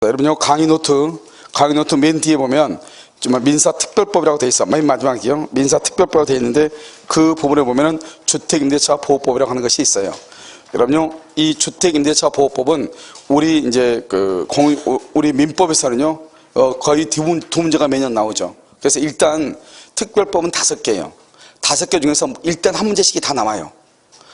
여러분요, 강의 노트 맨 뒤에 보면 정말 민사특별법이라고 돼 있어. 맨 마지막이요. 민사특별법이라고 돼 있는데 그 부분에 보면은 주택임대차 보호법이라고 하는 것이 있어요. 여러분요, 이 주택임대차 보호법은 우리 이제 우리 민법에서는요, 거의 두 문제가 매년 나오죠. 그래서 일단 특별법은 5개예요. 5개 중에서 일단 한 문제씩이 다 나와요.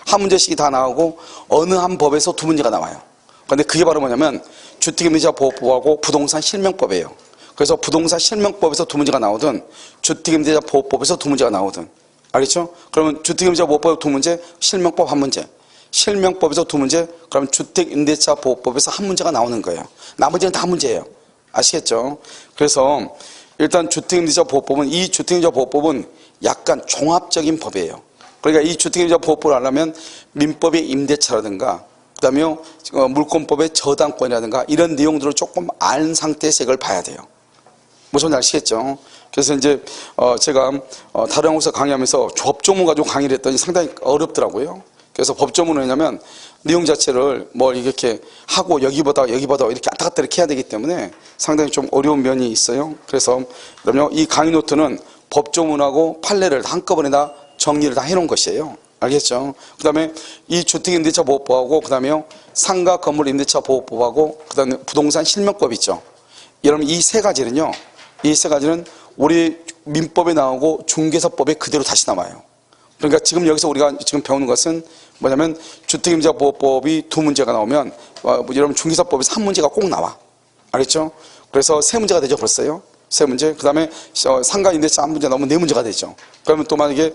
한 문제씩이 다 나오고 어느 한 법에서 2문제가 나와요. 그런데 그게 바로 뭐냐면 주택임대차 보호법하고 부동산 실명법이에요. 그래서 부동산 실명법에서 2문제가 나오든 주택임대차 보호법에서 2문제가 나오든, 알겠죠? 그러면 주택임대차 보호법 2문제, 실명법 1문제. 실명법에서 2문제, 그러면 주택임대차 보호법에서 1문제가 나오는 거예요. 나머지는 다 문제예요. 아시겠죠? 그래서 일단 주택임대차 보호법은, 이 주택임대차 보호법은 약간 종합적인 법이에요. 그러니까 이 주택임대차 보호법을 하려면 민법의 임대차라든가 그다음에 물권법의 저당권이라든가 이런 내용들을 조금 안 상태에서 이걸 봐야 돼요. 무슨 말인지 아시겠죠? 그래서 이제 제가 다른 곳에서 강의하면서 법조문 가지고 강의를 했더니 상당히 어렵더라고요. 그래서 법조문은 왜냐면 내용 자체를 뭘 이렇게 하고 여기보다 이렇게 왔다 갔다 이렇게 해야 되기 때문에 상당히 좀 어려운 면이 있어요. 그래서 그럼요, 이 강의 노트는 법조문하고 판례를 한꺼번에 다 정리를 다 해놓은 것이에요. 알겠죠? 그 다음에 이 주택임대차 보호법하고 그 다음에 상가 건물 임대차 보호법하고 그 다음에 부동산 실명법 있죠. 여러분 이 세 가지는 우리 민법에 나오고 중개사법에 그대로 다시 나와요. 그러니까 지금 여기서 우리가 지금 배우는 것은 뭐냐면 주택임대차 보호법이 2문제가 나오면 여러분 중개사법에서 1문제가 꼭 나와. 알겠죠? 그래서 3문제가 되죠 벌써요. 3문제. 그 다음에 상가 임대차 1문제 나오면 4문제가 되죠. 그러면 또 만약에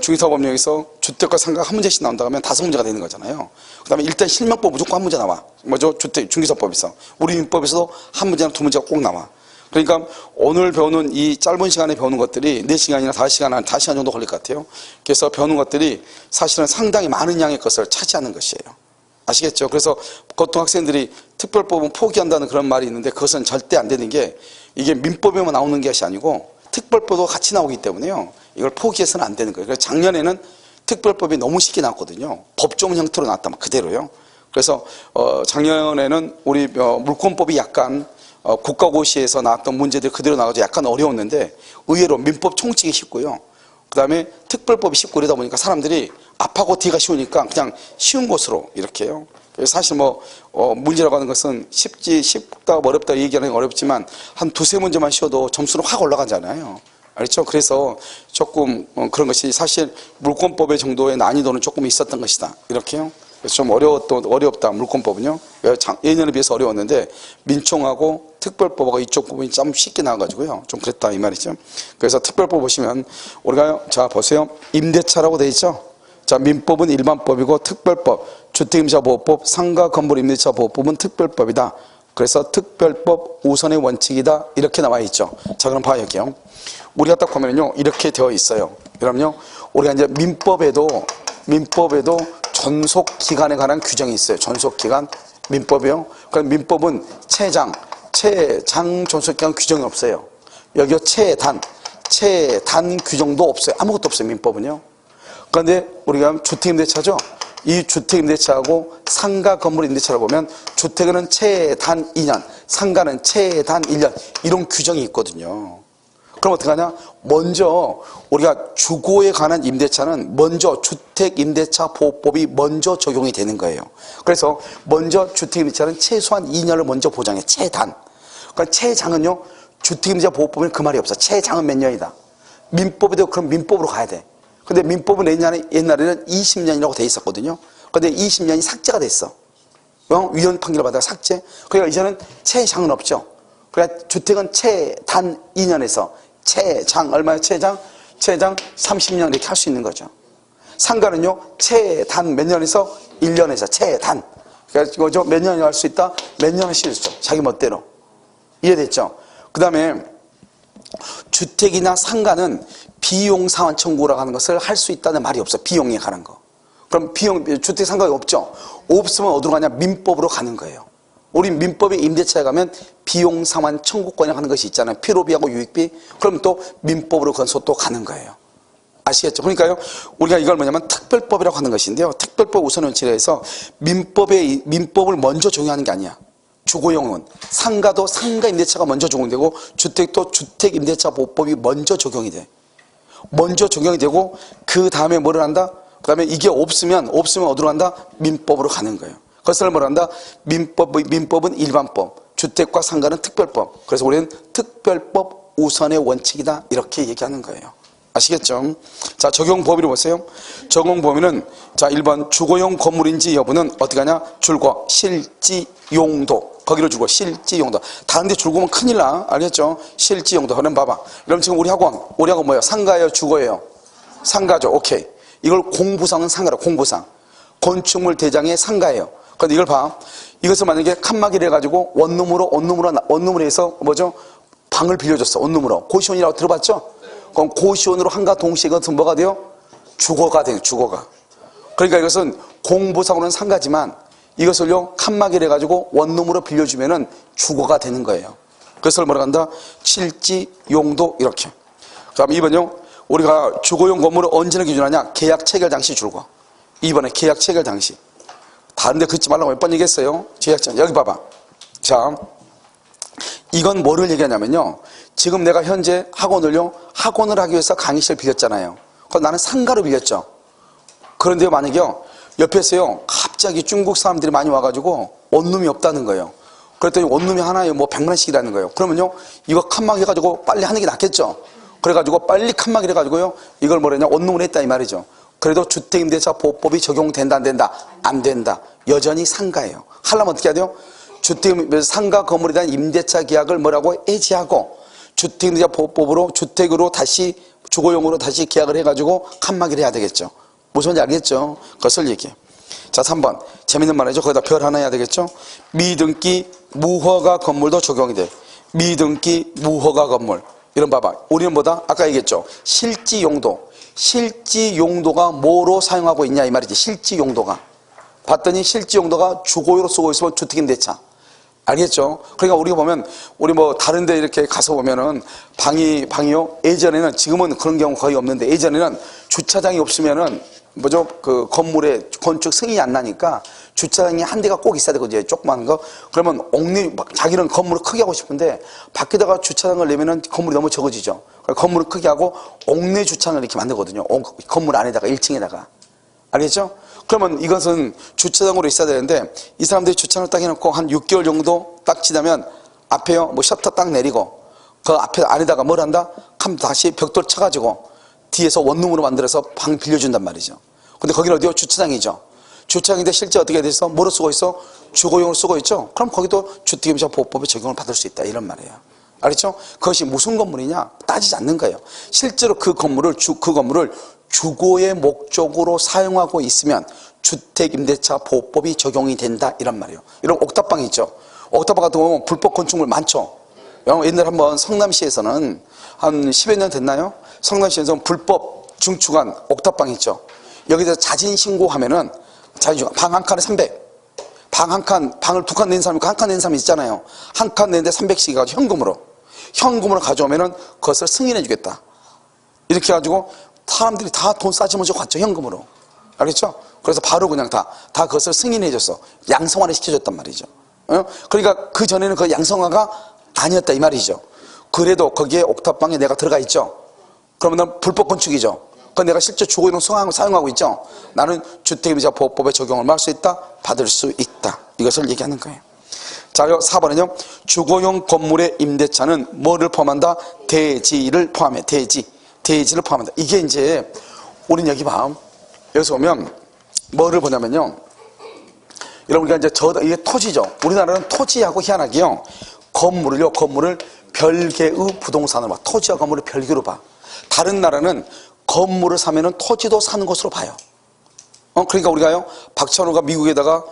중개사법령에서 주택과 상가가 1문제씩 나온다 하면 5문제가 되는 거잖아요. 그 다음에 일단 실명법 무조건 1문제 나와. 뭐죠? 중개사법에서. 우리 민법에서도 1문제나 2문제가 꼭 나와. 그러니까 오늘 배우는 이 짧은 시간에 배우는 것들이 4시간이나 5시간 정도 걸릴 것 같아요. 그래서 배우는 것들이 사실은 상당히 많은 양의 것을 차지하는 것이에요. 아시겠죠? 그래서 보통 학생들이 특별법은 포기한다는 그런 말이 있는데 그것은 절대 안 되는 게 이게 민법에만 나오는 것이 아니고 특별법도 같이 나오기 때문에요. 이걸 포기해서는 안 되는 거예요. 그래서 작년에는 특별법이 너무 쉽게 나왔거든요. 법조문 형태로 나왔다면 그대로요. 그래서 작년에는 우리 물권법이 약간 국가고시에서 나왔던 문제들 그대로 나와서 약간 어려웠는데 의외로 민법 총칙이 쉽고요. 그 다음에 특별법이 쉽고 이러다 보니까 사람들이 앞하고 뒤가 쉬우니까 그냥 쉬운 곳으로 이렇게 해요. 사실 문제라고 하는 것은 쉽다 어렵다 얘기하는 게 어렵지만 한 2-3문제만 쉬어도 점수는 확 올라가잖아요. 알겠죠? 그래서 조금 그런 것이 사실 물권법의 정도의 난이도는 조금 있었던 것이다. 이렇게요. 그래서 좀 어렵다 물권법은요. 예년에 비해서 어려웠는데 민총하고 특별법하고 이쪽 부분이 좀 쉽게 나와가지고요. 좀 그랬다 이 말이죠. 그래서 특별법 보시면 우리가 자 보세요. 임대차라고 돼 있죠. 자 민법은 일반법이고 특별법, 주택임대차 보호법, 상가 건물 임대차 보호법은 특별법이다. 그래서 특별법 우선의 원칙이다. 이렇게 나와 있죠. 자 그럼 봐요 여기요. 우리가 딱 보면요 이렇게 되어 있어요. 그럼요 우리가 이제 민법에도 존속기간에 관한 규정이 있어요. 존속기간 민법이요. 그럼 민법은 채장 존속기간 규정이 없어요. 여기요 채단 규정도 없어요. 아무것도 없어요 민법은요. 그런데 우리가 주택임대차죠. 이 주택임대차하고 상가 건물 임대차를 보면 주택은 최단 2년, 상가는 최단 1년 이런 규정이 있거든요. 그럼 어떻게 하냐? 먼저 우리가 주거에 관한 임대차는 먼저 주택임대차 보호법이 먼저 적용이 되는 거예요. 그래서 먼저 주택임대차는 최소한 2년을 먼저 보장해. 최단. 그러니까 최장은요. 주택임대차 보호법에는 그 말이 없어. 최장은 몇 년이다. 민법에도 그럼 민법으로 가야 돼. 근데 민법은 옛날에는 20년이라고 돼 있었거든요. 근데 20년이 삭제가 됐어. 위헌 판결을 받아서 삭제. 그러니까 이제는 최장은 없죠. 그러니까 주택은 최단 2년에서 최장 얼마예요? 최장 30년 이렇게 할 수 있는 거죠. 상가는요 최단 몇 년에서 1년에서 최단. 그러니까 이거죠. 몇 년이 할 수 있다? 몇 년을 쉴 수 있죠. 자기 멋대로. 이해됐죠? 그 다음에 주택이나 상가는 비용 상환 청구라고 하는 것을 할 수 있다는 말이 없어. 비용에 관한 거. 그럼 주택 상가가 없죠. 없으면 어디로 가냐? 민법으로 가는 거예요. 우리 민법의 임대차에 가면 비용 상환 청구권이라고 하는 것이 있잖아요. 필요비하고 유익비. 그럼 또 민법으로 건서 또 가는 거예요. 아시겠죠? 그러니까요, 우리가 이걸 뭐냐면 특별법이라고 하는 것인데요. 특별법 우선 원칙에 의해서 민법을 먼저 적용하는 게 아니야. 주거용은 상가도 상가임대차가 먼저 적용되고 주택도 주택임대차보호법이 먼저 적용이 돼. 먼저 적용이 되고 그 다음에 뭐를 한다? 그 다음에 이게 없으면 어디로 간다? 민법으로 가는 거예요. 그것을 뭐라 한다? 민법은 일반법, 주택과 상가는 특별법. 그래서 우리는 특별법 우선의 원칙이다 이렇게 얘기하는 거예요. 아시겠죠? 자, 적용 범위를 보세요. 적용 범위는 자 1번 주거용 건물인지 여부는 어떻게 하냐? 줄거 실지 용도. 거기로 줄거 실지 용도. 다른 데 줄거면 큰일 나. 알겠죠? 실지 용도. 그럼 봐봐. 그럼 지금 우리 학원 뭐예요? 상가예요? 주거예요? 상가죠. 오케이. 이걸 공부상은 상가라. 공부상. 건축물 대장의 상가예요. 그런데 이걸 봐. 이것을 만약에 칸막이를 해가지고 원룸으로 해서 뭐죠? 방을 빌려줬어. 원룸으로. 고시원이라고 들어봤죠? 그럼 고시원으로 한가 동시에 이것은 뭐가 돼요? 주거가 돼요. 주거가. 그러니까 이것은 공부상으로는 상가지만 이것을요 칸막이를 해가지고 원룸으로 빌려주면은 주거가 되는 거예요. 그것을 뭐라 한다? 실지 용도 이렇게. 그다음 2번요. 우리가 주거용 건물을 언제나 기준하냐? 계약 체결 당시 줄거. 2번에 계약 체결 당시. 다른 데 긋지 말라고 몇 번 얘기했어요. 계약장 여기 봐봐. 자, 이건 뭐를 얘기하냐면요. 지금 내가 현재 학원을 하기 위해서 강의실 빌렸잖아요. 그럼 나는 상가로 빌렸죠. 그런데 만약에요, 옆에서요, 갑자기 중국 사람들이 많이 와가지고 원룸이 없다는 거예요. 그랬더니 원룸이 하나에 뭐 100만원씩이라는 거예요. 그러면요, 이거 칸막 해가지고 빨리 하는 게 낫겠죠. 그래가지고 빨리 칸막이 해가지고요, 이걸 뭐랬냐, 원룸을 했다 이 말이죠. 그래도 주택임대차보호법이 적용된다, 안 된다? 안 된다. 여전히 상가예요. 하려면 어떻게 해야 돼요? 상가 건물에 대한 임대차 계약을 뭐라고 해지하고 주택임대차보호법으로 주택으로 다시 주거용으로 다시 계약을 해가지고 칸막이를 해야 되겠죠. 무슨 말인지 알겠죠? 그것을 얘기해. 자, 3번. 재밌는 말이죠. 거기다 별 하나 해야 되겠죠? 미등기 무허가 건물도 적용이 돼. 미등기 무허가 건물. 이런 봐봐. 우리는 뭐다? 아까 얘기했죠. 실지 용도. 실지 용도가 뭐로 사용하고 있냐 이 말이지. 실지 용도가. 봤더니 실지 용도가 주거용으로 쓰고 있으면 주택임대차. 알겠죠? 그러니까 우리가 보면 우리 뭐 다른 데 이렇게 가서 보면은 방이요. 예전에는 지금은 그런 경우 거의 없는데 예전에는 주차장이 없으면은 뭐죠? 그 건물에 건축 승인이 안 나니까 주차장이 한 대가 꼭 있어야 되거든요. 조그만 거. 그러면 자기는 건물을 크게 하고 싶은데 밖에다가 주차장을 내면은 건물이 너무 적어지죠. 건물을 크게 하고 옥내 주차장을 이렇게 만들거든요. 건물 안에다가 1층에다가. 알겠죠? 그러면 이것은 주차장으로 있어야 되는데 이 사람들이 주차장을 딱 해놓고 한 6개월 정도 딱 지나면 앞에요 뭐 셔터 딱 내리고 그 앞에 안에다가 뭘 한다? 하면 다시 벽돌 쳐가지고 뒤에서 원룸으로 만들어서 방 빌려준단 말이죠. 근데 거기는 어디요? 주차장이죠. 주차장인데 실제 어떻게 돼 있어? 뭐로 쓰고 있어? 주거용으로 쓰고 있죠. 그럼 거기도 주택임대차보호법에 적용을 받을 수 있다 이런 말이에요. 알겠죠? 그것이 무슨 건물이냐? 따지지 않는 거예요. 실제로 그 건물을 주거의 목적으로 사용하고 있으면 주택임대차보호법이 적용이 된다 이런 말이에요. 이런 옥탑방 있죠. 옥탑방 같은 경우는 불법 건축물 많죠. 옛날에 한번 성남시에서는 한 10여 년 됐나요? 성남시에서 불법 중축한 옥탑방 있죠. 여기서 자진 신고하면은 방 한 칸에 300. 방 한 칸, 방을 2칸 낸 사람이 한 칸 낸 사람이 있잖아요. 한 칸 내는데 300씩 가지고 현금으로 가져오면은 그것을 승인해 주겠다. 이렇게 해가지고 사람들이 다 돈 싸지면서 갔죠. 현금으로. 알겠죠? 그래서 바로 그냥 다 그것을 승인해 줬어. 양성화를 시켜줬단 말이죠. 그러니까 그 전에는 그 양성화가 아니었다 이 말이죠. 그래도 거기에 옥탑방에 내가 들어가 있죠. 그러면 불법 건축이죠. 그 내가 실제 주거용 사용하고 있죠. 나는 주택임대차보호법에 적용을 받을 수 있다. 받을 수 있다. 이것을 얘기하는 거예요. 자, 4번은요. 주거용 건물의 임대차는 뭐를 포함한다? 대지를 포함해. 대지를 포함한다. 이게 이제 우린 여기 봐. 여기서 보면 뭐를 보냐면요. 여러분 우리가 이제 이게 토지죠. 우리나라는 토지하고 희한하게요. 건물을 별개의 부동산으로 봐. 토지와 건물을 별개로 봐. 다른 나라는 건물을 사면은 토지도 사는 것으로 봐요. 그러니까 우리가요, 박찬호가 미국에다가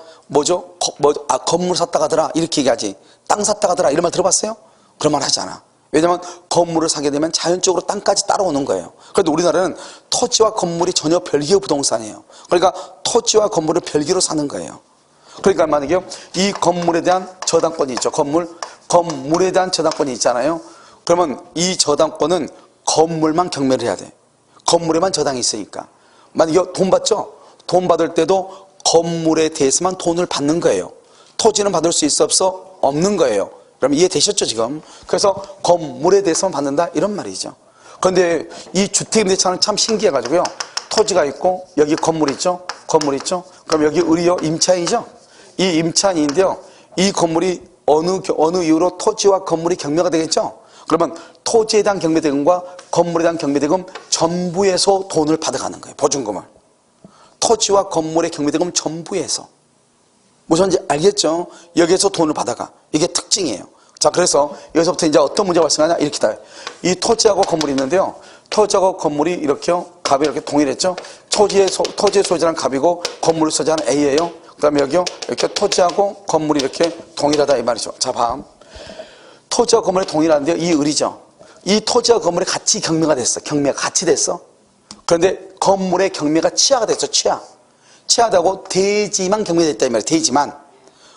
건물 샀다 가더라 이렇게 얘기하지. 땅 샀다 가더라 이런 말 들어봤어요? 그런 말 하지 않아. 왜냐면 건물을 사게 되면 자연적으로 땅까지 따라오는 거예요. 그런데 우리나라는 토지와 건물이 전혀 별개의 부동산이에요. 그러니까 토지와 건물을 별개로 사는 거예요. 그러니까 만약에 이 건물에 대한 저당권이 있죠. 건물에 대한 저당권이 있잖아요. 그러면 이 저당권은 건물만 경매를 해야 돼. 건물에만 저당이 있으니까. 만약에 돈 받죠? 돈 받을 때도 건물에 대해서만 돈을 받는 거예요. 토지는 받을 수 있어 없어? 없는 거예요. 그럼 이해되셨죠 지금? 그래서 건물에 대해서만 받는다 이런 말이죠. 그런데 이 주택임대차는 참 신기해가지고요. 토지가 있고 여기 건물 있죠? 건물 있죠? 그럼 여기 의료 임차인이죠? 이 임차인인데요. 이 건물이 어느 이유로 토지와 건물이 경매가 되겠죠? 그러면 토지에 대한 경매대금과 건물에 대한 경매대금 전부에서 돈을 받아가는 거예요. 보증금을. 토지와 건물의 경매대금 전부에서. 무슨지 알겠죠? 여기에서 돈을 받아가. 이게 특징이에요. 자, 그래서 여기서부터 이제 어떤 문제가 발생하냐? 이렇게 다. 이 토지하고 건물이 있는데요. 토지하고 건물이 이렇게요. 값이 이렇게 동일했죠? 토지의 소재는 값이고 건물의 소재는 A예요. 그 다음에 여기요. 이렇게 토지하고 건물이 이렇게 동일하다 이 말이죠. 자, 봐. 토지와 건물이 동일한데요. 이 을이죠. 이 토지와 건물이 같이 경매가 됐어. 경매가 같이 됐어. 그런데 건물의 경매가 취하가 됐어. 취하다고 대지만 경매됐다 이 말이에요. 대지만.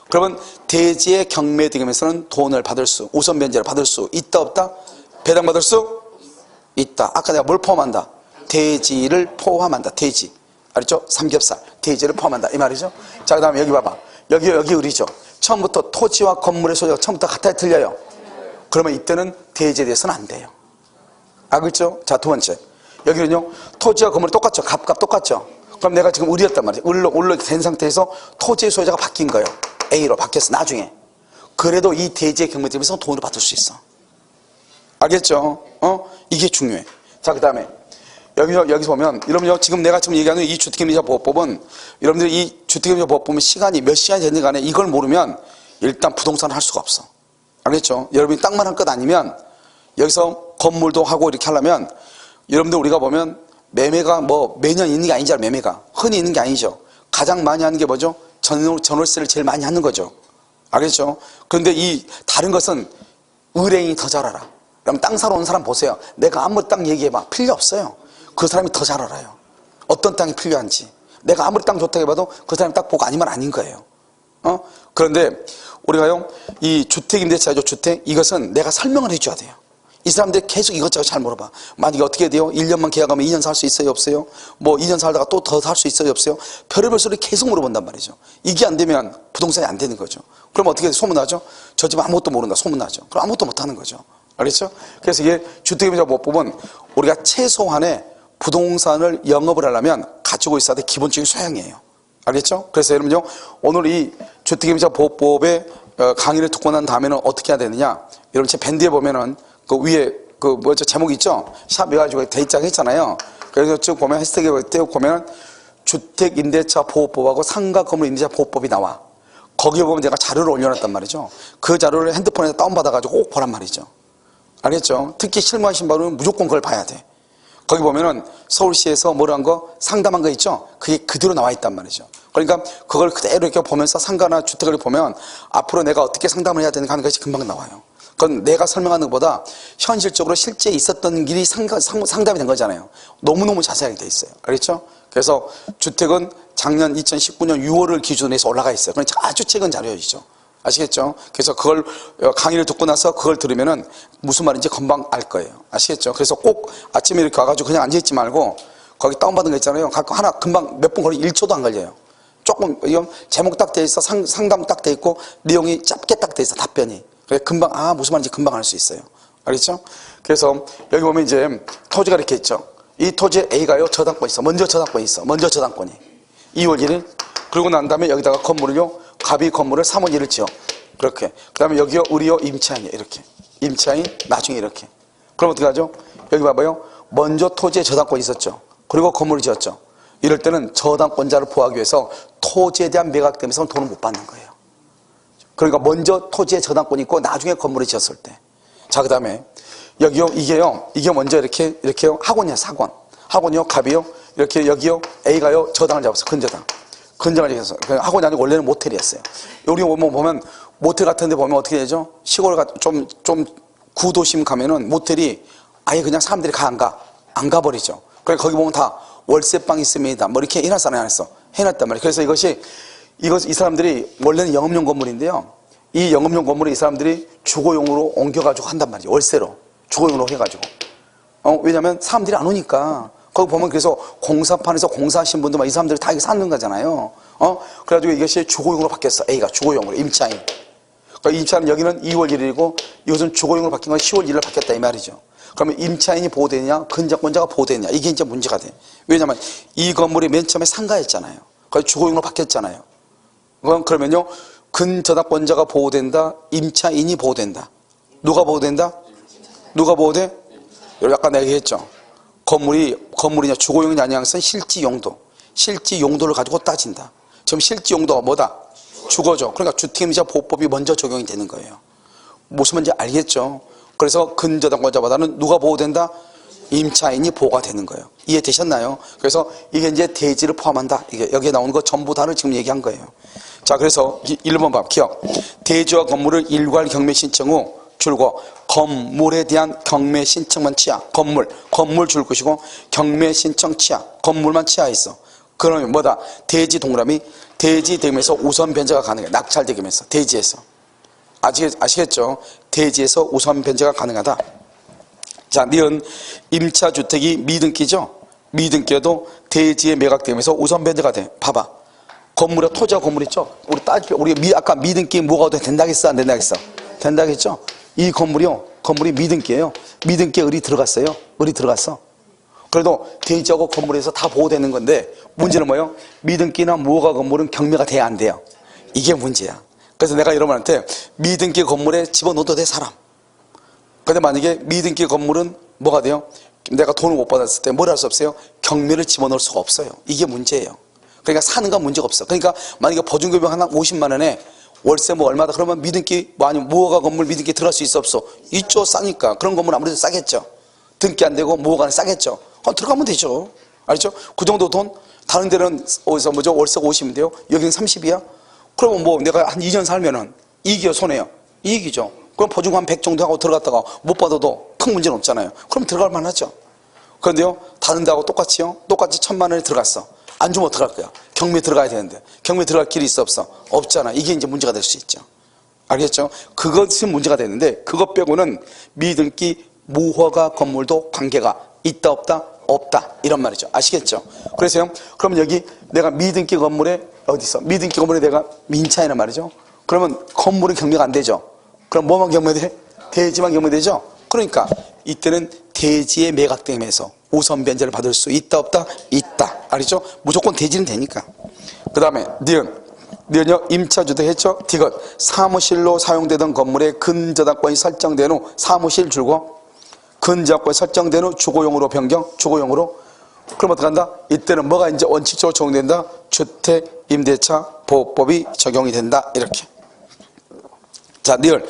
그러면 대지의 경매대금에서는 돈을 받을 수, 우선 변제를 받을 수 있다 없다? 배당받을 수 있다. 아까 내가 뭘 포함한다? 대지를 포함한다. 대지. 알았죠? 삼겹살. 대지를 포함한다. 이 말이죠. 자, 그 다음에 여기 봐봐. 여기 을이죠. 처음부터 토지와 건물의 소재가 처음부터 같아야 틀려요. 그러면 이때는 대지에 대해서는 안 돼요. 알겠죠? 자, 두 번째. 여기는요. 토지와 건물이 똑같죠. 값 똑같죠. 그럼 내가 지금 을이었단 말이에요. 을로 된 상태에서 토지의 소유자가 바뀐 거예요. A로 바뀌었어. 나중에. 그래도 이 대지의 경매대금에서 돈을 받을 수 있어. 알겠죠? 이게 중요해. 자, 그 다음에 여기서 보면 여러분요, 지금 내가 지금 얘기하는 이 주택임대차 보호법은 여러분들이 이 주택임대차 보호법 보면 시간이 몇 시간이 됐는지 간에 이걸 모르면 일단 부동산을 할 수가 없어. 알겠죠? 여러분이 땅만 할 것 아니면 여기서 건물도 하고 이렇게 하려면 여러분들 우리가 보면 매매가 뭐 매년 있는 게 아니잖아요. 매매가 흔히 있는 게 아니죠. 가장 많이 하는 게 뭐죠? 전월세를 제일 많이 하는 거죠. 알겠죠? 그런데 이 다른 것은 의뢰인이 더 잘 알아. 그럼 땅 사러 온 사람 보세요. 내가 아무리 땅 얘기해봐. 필요 없어요. 그 사람이 더 잘 알아요. 어떤 땅이 필요한지. 내가 아무리 땅 좋다고 해봐도 그 사람이 딱 보고 아니면 아닌 거예요. 그런데 우리가요, 이 주택임대차죠, 주택. 이것은 내가 설명을 해줘야 돼요. 이 사람들이 계속 이것저것 잘 물어봐. 만약에 어떻게 돼요? 1년만 계약하면 2년 살 수 있어요? 없어요? 뭐 2년 살다가 또 더 살 수 있어요? 없어요? 별의별 소리 계속 물어본단 말이죠. 이게 안 되면 부동산이 안 되는 거죠. 그럼 어떻게 소문나죠? 저 집 아무것도 모른다. 소문나죠. 그럼 아무것도 못하는 거죠. 알겠죠? 그래서 이게 주택임대차 보호법은 우리가 최소한의 부동산을 영업을 하려면 가지고 있어야 될 기본적인 소양이에요. 알겠죠? 그래서 여러분요, 오늘 이 주택임대차 보호법의 강의를 듣고 난 다음에는 어떻게 해야 되느냐? 여러분 제 밴드에 보면은 그 위에 그 뭐죠? 제목 있죠? 샵 해가지고 대입장 했잖아요. 그래서 쭉 보면 해시태그 떼고 보면 주택임대차 보호법하고 상가 건물 임대차 보호법이 나와. 거기에 보면 제가 자료를 올려놨단 말이죠. 그 자료를 핸드폰에서 다운받아가지고 꼭 보란 말이죠. 알겠죠? 특히 실무하신 분은 무조건 그걸 봐야 돼. 거기 보면은 서울시에서 뭐라는 거 상담한 거 있죠? 그게 그대로 나와 있단 말이죠. 그러니까 그걸 그대로 이렇게 보면서 상가나 주택을 보면 앞으로 내가 어떻게 상담을 해야 되는가 하는 것이 금방 나와요. 그건 내가 설명하는 것보다 현실적으로 실제 있었던 일이 상담이 된 거잖아요. 너무너무 자세하게 돼 있어요. 알겠죠? 그래서 주택은 작년 2019년 6월을 기준으로 해서 올라가 있어요. 그러니까 아주 최근 자료이죠. 아시겠죠? 그래서 그걸 강의를 듣고 나서 그걸 들으면은 무슨 말인지 금방 알 거예요. 아시겠죠? 그래서 꼭 아침에 이렇게 와가지고 그냥 앉아있지 말고 거기 다운받은 거 있잖아요. 가끔 하나 금방 몇 분 걸리 1초도 안 걸려요. 조금 이건 제목 딱 돼 있어. 상담 딱 돼 있고 내용이 짧게 딱 돼 있어. 답변이. 그래 금방 무슨 말인지 금방 알 수 있어요. 알겠죠? 그래서 여기 보면 이제 토지가 이렇게 있죠. 이 토지에 A가요 저당권이 있어. 먼저 저당권이 2월 1일. 그러고 난 다음에 여기다가 건물을요 갑이 건물을 3월 1일 지어. 그렇게. 그 다음에 여기요 우리요 임차인이에요. 이렇게. 임차인 나중에 이렇게. 그럼 어떻게 하죠? 여기 봐봐요. 먼저 토지에 저당권이 있었죠. 그리고 건물을 지었죠. 이럴 때는 저당권자를 보호하기 위해서 토지에 대한 매각되면서 돈을 못 받는 거예요. 그러니까 먼저 토지에 저당권이 있고 나중에 건물을 지었을 때. 자, 그 다음에 여기요 이게 먼저 이렇게요 학원이야. 학원이요 갑이요 이렇게 여기요 A가요 저당을 잡았어. 근저당을 잡았어. 학원이 아니고 원래는 모텔이었어요. 여기 보면 모텔 같은 데 보면 어떻게 되죠? 시골 좀 구도심 가면은 모텔이 아예 그냥 사람들이 안 가버리죠. 그러니까 거기 보면 다 월세방 있습니다. 뭐 이렇게 해놨잖아요. 안 했어. 해놨단 말이에요. 그래서 이 사람들이 원래는 영업용 건물인데요. 이 영업용 건물을 이 사람들이 주거용으로 옮겨가지고 한단 말이에요. 월세로. 주거용으로 해가지고. 왜냐면 사람들이 안 오니까. 거기 보면 그래서 공사판에서 공사하신 분들 막 이 사람들이 다 이거 사는 거잖아요. 그래가지고 이것이 주거용으로 바뀌었어. A가 주거용으로. 임차인. 그러니까 임차는 여기는 2월 1일이고 이것은 주거용으로 바뀐 건 10월 1일 바뀌었다 이 말이죠. 그러면 임차인이 보호되느냐 근저권자가 보호되느냐 이게 이제 문제가 돼. 왜냐하면 이 건물이 맨 처음에 상가였잖아요. 거의 주거용으로 바뀌었잖아요. 그러면요 근저당권자가 보호된다 임차인이 보호된다. 누가 보호된다? 누가 보호돼? 아까 내가 얘기했죠. 건물이냐 주거용이냐 아니냐 것은 실지 용도. 실지 용도를 가지고 따진다. 지금 실지 용도가 뭐다? 주거죠. 그러니까 주택임대차 보호법이 먼저 적용이 되는 거예요. 무슨 말인지 알겠죠? 그래서 근저당권자보다는 누가 보호된다? 임차인이 보호가 되는 거예요. 이해되셨나요? 그래서 이게 이제 대지를 포함한다. 이게 여기에 나오는 거 전부 다를 지금 얘기한 거예요. 자, 그래서 1번 봐. 기억. 대지와 건물을 일괄 경매 신청 후 줄고 건물에 대한 경매 신청만 취하. 건물 줄 것이고 경매 신청 취하. 건물만 취하 있어. 그러면 뭐다? 대지 동그라미 대지 대금에서 우선 변제가 가능해. 낙찰 대금에서 대지에서. 아시겠죠? 대지에서 우선 변제가 가능하다. 자, 니은 임차주택이 미등기죠? 미등기여도 대지의 매각되면서 우선 변제가 돼. 봐봐. 건물에 토지와 건물 있죠? 우리 아까 미등기 뭐가 된다겠어? 안 된다겠어? 된다겠죠? 이 건물이 미등기예요. 미등기에 을이 들어갔어요. 을이 들어갔어. 그래도 대지하고 건물에서 다 보호되는 건데 문제는 뭐예요? 미등기나 무허가 건물은 경매가 돼야 안 돼요. 이게 문제야. 그래서 내가 여러분한테 미등기 건물에 집어넣어도 돼 사람. 근데 만약에 미등기 건물은 뭐가 돼요? 내가 돈을 못 받았을 때 뭘 할 수 없어요? 경매를 집어넣을 수가 없어요. 이게 문제예요. 그러니까 사는 건 문제가 없어. 그러니까 만약에 보증금이 하나 50만 원에 월세 뭐 얼마다 그러면 미등기 뭐 아니면 무허가 건물 미등기 들어갈 수 있어 없어? 있죠. 싸니까. 그런 건물 아무래도 싸겠죠. 등기 안 되고 무허가는 싸겠죠. 들어가면 되죠. 알죠? 그 정도 돈 다른 데는 어디서 월세가 50인데요. 여기는 30이야. 그러면 뭐 내가 한 2년 살면은 이익이요 손해요? 이익이죠. 그럼 보증금 한 100 정도 하고 들어갔다가 못 받아도 큰 문제는 없잖아요. 그럼 들어갈 만하죠. 그런데요 다른 데하고 똑같이요. 똑같이 1000만 원에 들어갔어. 안 주면 어떡할 거야? 경매 들어가야 되는데 경매 들어갈 길이 있어 없어? 없잖아. 이게 이제 문제가 될 수 있죠. 알겠죠? 그것은 문제가 되는데 그것 빼고는 미등기 무허가 건물도 관계가 있다 없다? 없다 이런 말이죠. 아시겠죠? 그래서요 그러면 여기 내가 미등기 건물에 어디 있어? 미등기 건물에 내가 민차이란 말이죠. 그러면 건물은 경매가 안 되죠. 그럼 뭐만 경매돼? 대지만 경매되죠. 그러니까 이때는 대지의 매각됨에서 우선 변제를 받을 수 있다 없다? 있다. 알겠죠? 무조건 대지는 되니까. 그 다음에 니은요 임차주택 했죠? 디귿 사무실로 사용되던 건물에 근저당권이 설정된 후 사무실 줄고 근저당권이 설정된 후 주거용으로 변경. 주거용으로. 그럼 어떡한다? 이때는 뭐가 이제 원칙적으로 적용된다? 주택임대차 보호법이 적용이 된다. 이렇게. 자, 니을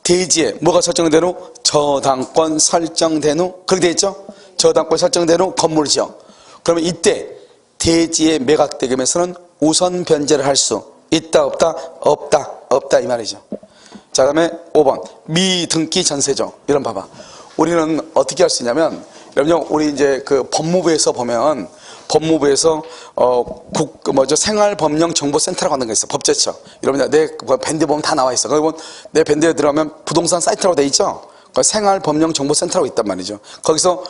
대지에 뭐가 설정된 후? 저당권 설정된 후. 그렇게 돼 있죠? 저당권 설정된 후 건물을 지어. 그러면 이때 대지의 매각대금에서는 우선 변제를 할 수 있다 없다? 없다. 없다 이 말이죠. 자, 그다음에 5번 미등기 전세죠. 이런 봐봐. 우리는 어떻게 할 수 있냐면 여러분요 우리 이제 그 법무부에서 보면 법무부에서 생활법령정보센터라고 하는 게 있어. 법제처. 여러분 내 밴드 보면 다 나와 있어. 그리고 내 밴드에 들어가면 부동산 사이트라고 돼 있죠. 생활법령정보센터라고 있단 말이죠. 거기서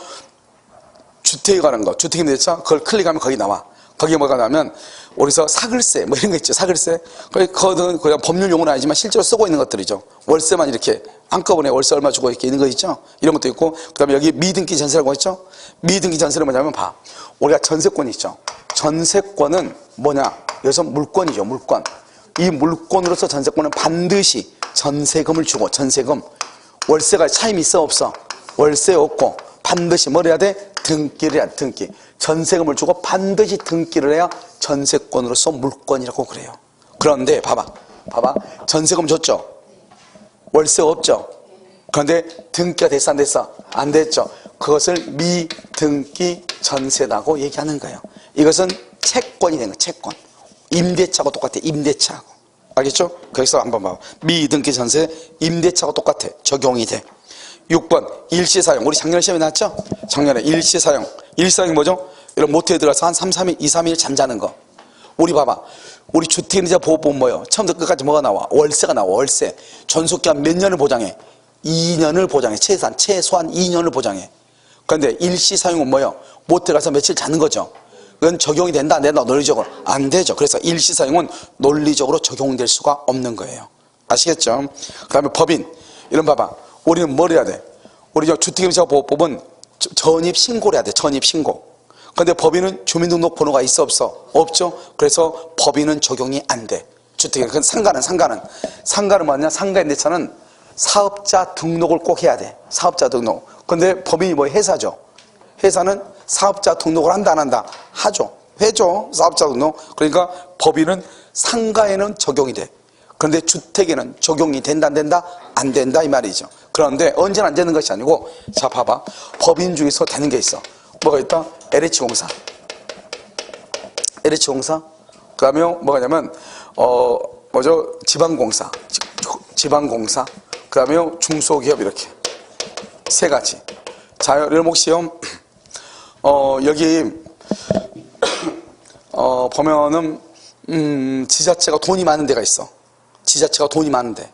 주택에 관한 거, 주택임대차 그걸 클릭하면 거기 나와. 거기에 뭐가 나면 우리서 사글세 뭐 이런 거 있죠. 사글세. 그거는 그냥 법률 용어는 아니지만 실제로 쓰고 있는 것들이죠. 월세만 이렇게 한꺼번에 월세 얼마 주고 이렇게 있는 거 있죠. 이런 것도 있고 그다음에 여기 미등기 전세라고 있죠. 미등기 전세는 뭐냐면 봐. 우리가 전세권이 있죠. 전세권은 뭐냐? 여기서 물권이죠. 물권. 이 물권으로서 전세권은 반드시 전세금을 주고 전세금. 월세가 차임이 있어 없어? 월세 없고 반드시 뭘 해야 돼? 등기를 해야 돼. 등기. 전세금을 주고 반드시 등기를 해야 전세권으로서 물권이라고 그래요. 그런데 봐봐. 전세금 줬죠. 월세 없죠. 그런데 등기가 됐어 안 됐어? 안 됐죠. 그것을 미등기 전세라고 얘기하는 거예요. 이것은 채권이 되는 거예요. 채권. 임대차하고 똑같아. 임대차하고. 알겠죠? 거기서 한번 봐봐. 미등기 전세 임대차하고 똑같아. 적용이 돼. 6번 일시사용. 우리 작년에 시험에 나왔죠? 작년에 일시사용. 일시사용이 뭐죠? 이런 모텔에 들어가서 한 2, 3일 잠자는 거. 우리 봐봐. 우리 주택임대차 보호법 뭐예요? 처음부터 끝까지 뭐가 나와? 월세가 나와. 월세. 전속기한 몇 년을 보장해? 2년을 보장해. 최소한 2년을 보장해. 그런데 일시사용은 뭐예요? 모텔 가서 며칠 자는 거죠. 그건 적용이 된다 안 된다? 논리적으로 안 되죠. 그래서 일시사용은 논리적으로 적용될 수가 없는 거예요. 아시겠죠? 그 다음에 법인. 이런 봐봐. 우리는 뭘 해야 돼? 우리 주택임대차보호법은 전입신고를 해야 돼. 전입신고. 근데 법인은 주민등록번호가 있어 없어? 없죠? 그래서 법인은 적용이 안 돼. 주택은 상가는 뭐냐? 상가임대차는 사업자 등록을 꼭 해야 돼. 사업자 등록. 근데 법인이 뭐 회사죠. 회사는 사업자 등록을 한다 안 한다? 하죠. 해죠. 사업자 등록. 그러니까 법인은 상가에는 적용이 돼. 그런데 주택에는 적용이 된다 안 된다? 안 된다 이 말이죠. 그런데 언제나 안 되는 것이 아니고, 자 봐봐. 법인 중에서 되는 게 있어. 뭐가 있다? LH공사. LH공사. 그 다음에 뭐가 있냐면 지방공사. 지방공사. 그 다음에 중소기업. 이렇게 세 가지. 자, 여러분 혹시요 여기 보면은 지자체가 돈이 많은 데가 있어. 지자체가 돈이 많은데,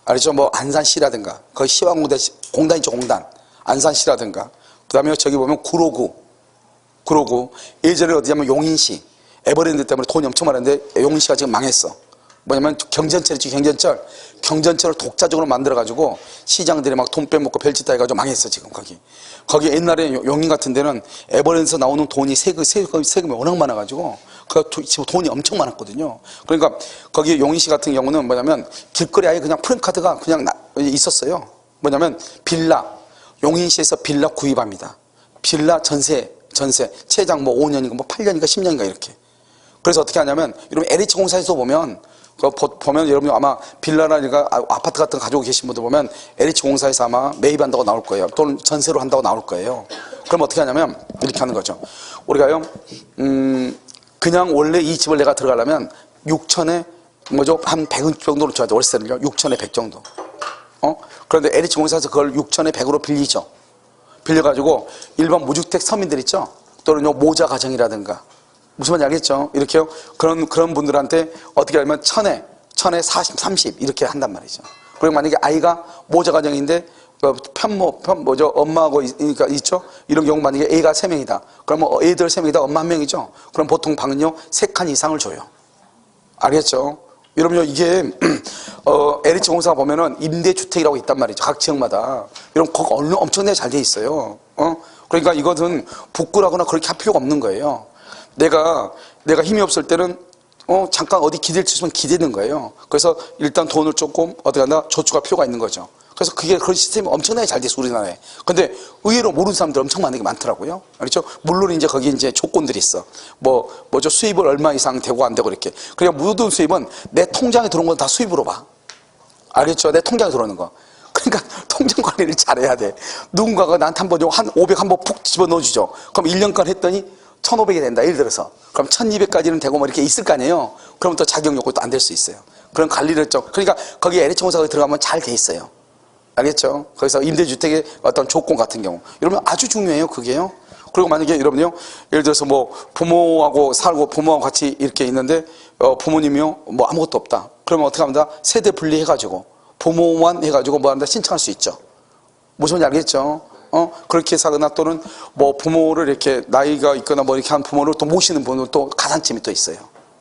알죠? 뭐 안산시라든가, 거기 시황공단이죠. 공단. 안산시라든가. 그 다음에 저기 보면 구로구. 예전에 어디냐면 용인시. 에버랜드 때문에 돈이 엄청 많은데 용인시가 지금 망했어. 뭐냐면 경전철이지. 경전철을 독자적으로 만들어가지고 시장들이 막 돈 빼먹고 별짓 다 해가지고 망했어 지금. 거기 옛날에 용인 같은 데는 에버랜드에서 나오는 돈이 세금이 워낙 많아가지고 지금 돈이 엄청 많았거든요. 그러니까 거기 용인시 같은 경우는 뭐냐면 길거리 아예 그냥 프랜카드가 그냥 있었어요. 뭐냐면 빌라. 용인시에서 빌라 구입합니다. 빌라 전세 최장 뭐 5년인가 뭐 8년인가 10년인가 이렇게. 그래서 어떻게 하냐면 여러분 LH공사에서 보면 여러분 아마 빌라라든가 아파트 같은 거 가지고 계신 분들 보면 LH공사에서 아마 매입한다고 나올 거예요. 또는 전세로 한다고 나올 거예요. 그럼 어떻게 하냐면 이렇게 하는 거죠. 우리가요 그냥 원래 이 집을 내가 들어가려면 6천에 한 100 정도로 줘야 돼. 월세를요 6천에 100 정도. 그런데 LH공사에서 그걸 6천에 100으로 빌리죠. 빌려가지고 일반 무주택 서민들 있죠. 또는 모자 가정이라든가 무슨 말인지 알겠죠? 이렇게요. 그런 분들한테 어떻게 하면 1000에 40, 30 이렇게 한단 말이죠. 그리고 만약에 아이가 모자 가정인데 엄마하고 있죠? 이런 경우 만약에 애가 3명이다. 그러면 애들 3명이다. 엄마 1명이죠? 그럼 보통 방은요 3칸 이상을 줘요. 알겠죠? 여러분요 이게 LH공사가 보면은 임대주택이라고 있단 말이죠. 각 지역마다. 여러분 거기 엄청나게 잘 돼 있어요. 그러니까 이것은 부끄러거나 그렇게 할 필요가 없는 거예요. 내가 힘이 없을 때는 잠깐 어디 기댈 수 있으면 기대는 거예요. 그래서 일단 돈을 조금 어떻게 한다? 저축할 필요가 있는 거죠. 그래서 그런 시스템이 엄청나게 잘 돼서 우리나라에. 근데 의외로 모르는 사람들 엄청 많더라고요. 그렇죠? 물론 이제 거기 이제 조건들이 있어. 뭐죠? 수입을 얼마 이상 되고 안 되고 이렇게. 그러니까 모든 수입은 내 통장에 들어온 건 다 수입으로 봐. 알겠죠? 내 통장에 들어오는 거. 그러니까 통장 관리를 잘해야 돼. 누군가가 나한테 한 500 한번 푹 집어 넣어주죠. 그럼 1년간 했더니 1,500이 된다. 예를 들어서. 그럼 1,200까지는 되고 뭐 이렇게 있을 거 아니에요. 그럼 또 자격 요건도 안 될 수 있어요. 그런 관리를 그러니까 거기 LH공사가 들어가면 잘 돼 있어요. 알겠죠? 거기서 임대주택의 어떤 조건 같은 경우. 여러분 아주 중요해요. 그게요. 그리고 만약에 여러분요. 예를 들어서 뭐 부모하고 살고 부모하고 같이 이렇게 있는데 부모님이요. 뭐 아무것도 없다. 그러면 어떻게 합니다? 세대 분리해가지고 부모만 해가지고 뭐 한다? 신청할 수 있죠. 무슨 말인지 알겠죠? 그렇게 사거나 또는 뭐 부모를 이렇게 나이가 있거나 뭐 이렇게 한 부모를 또 모시는 분은 또 가산점이 또 있어요.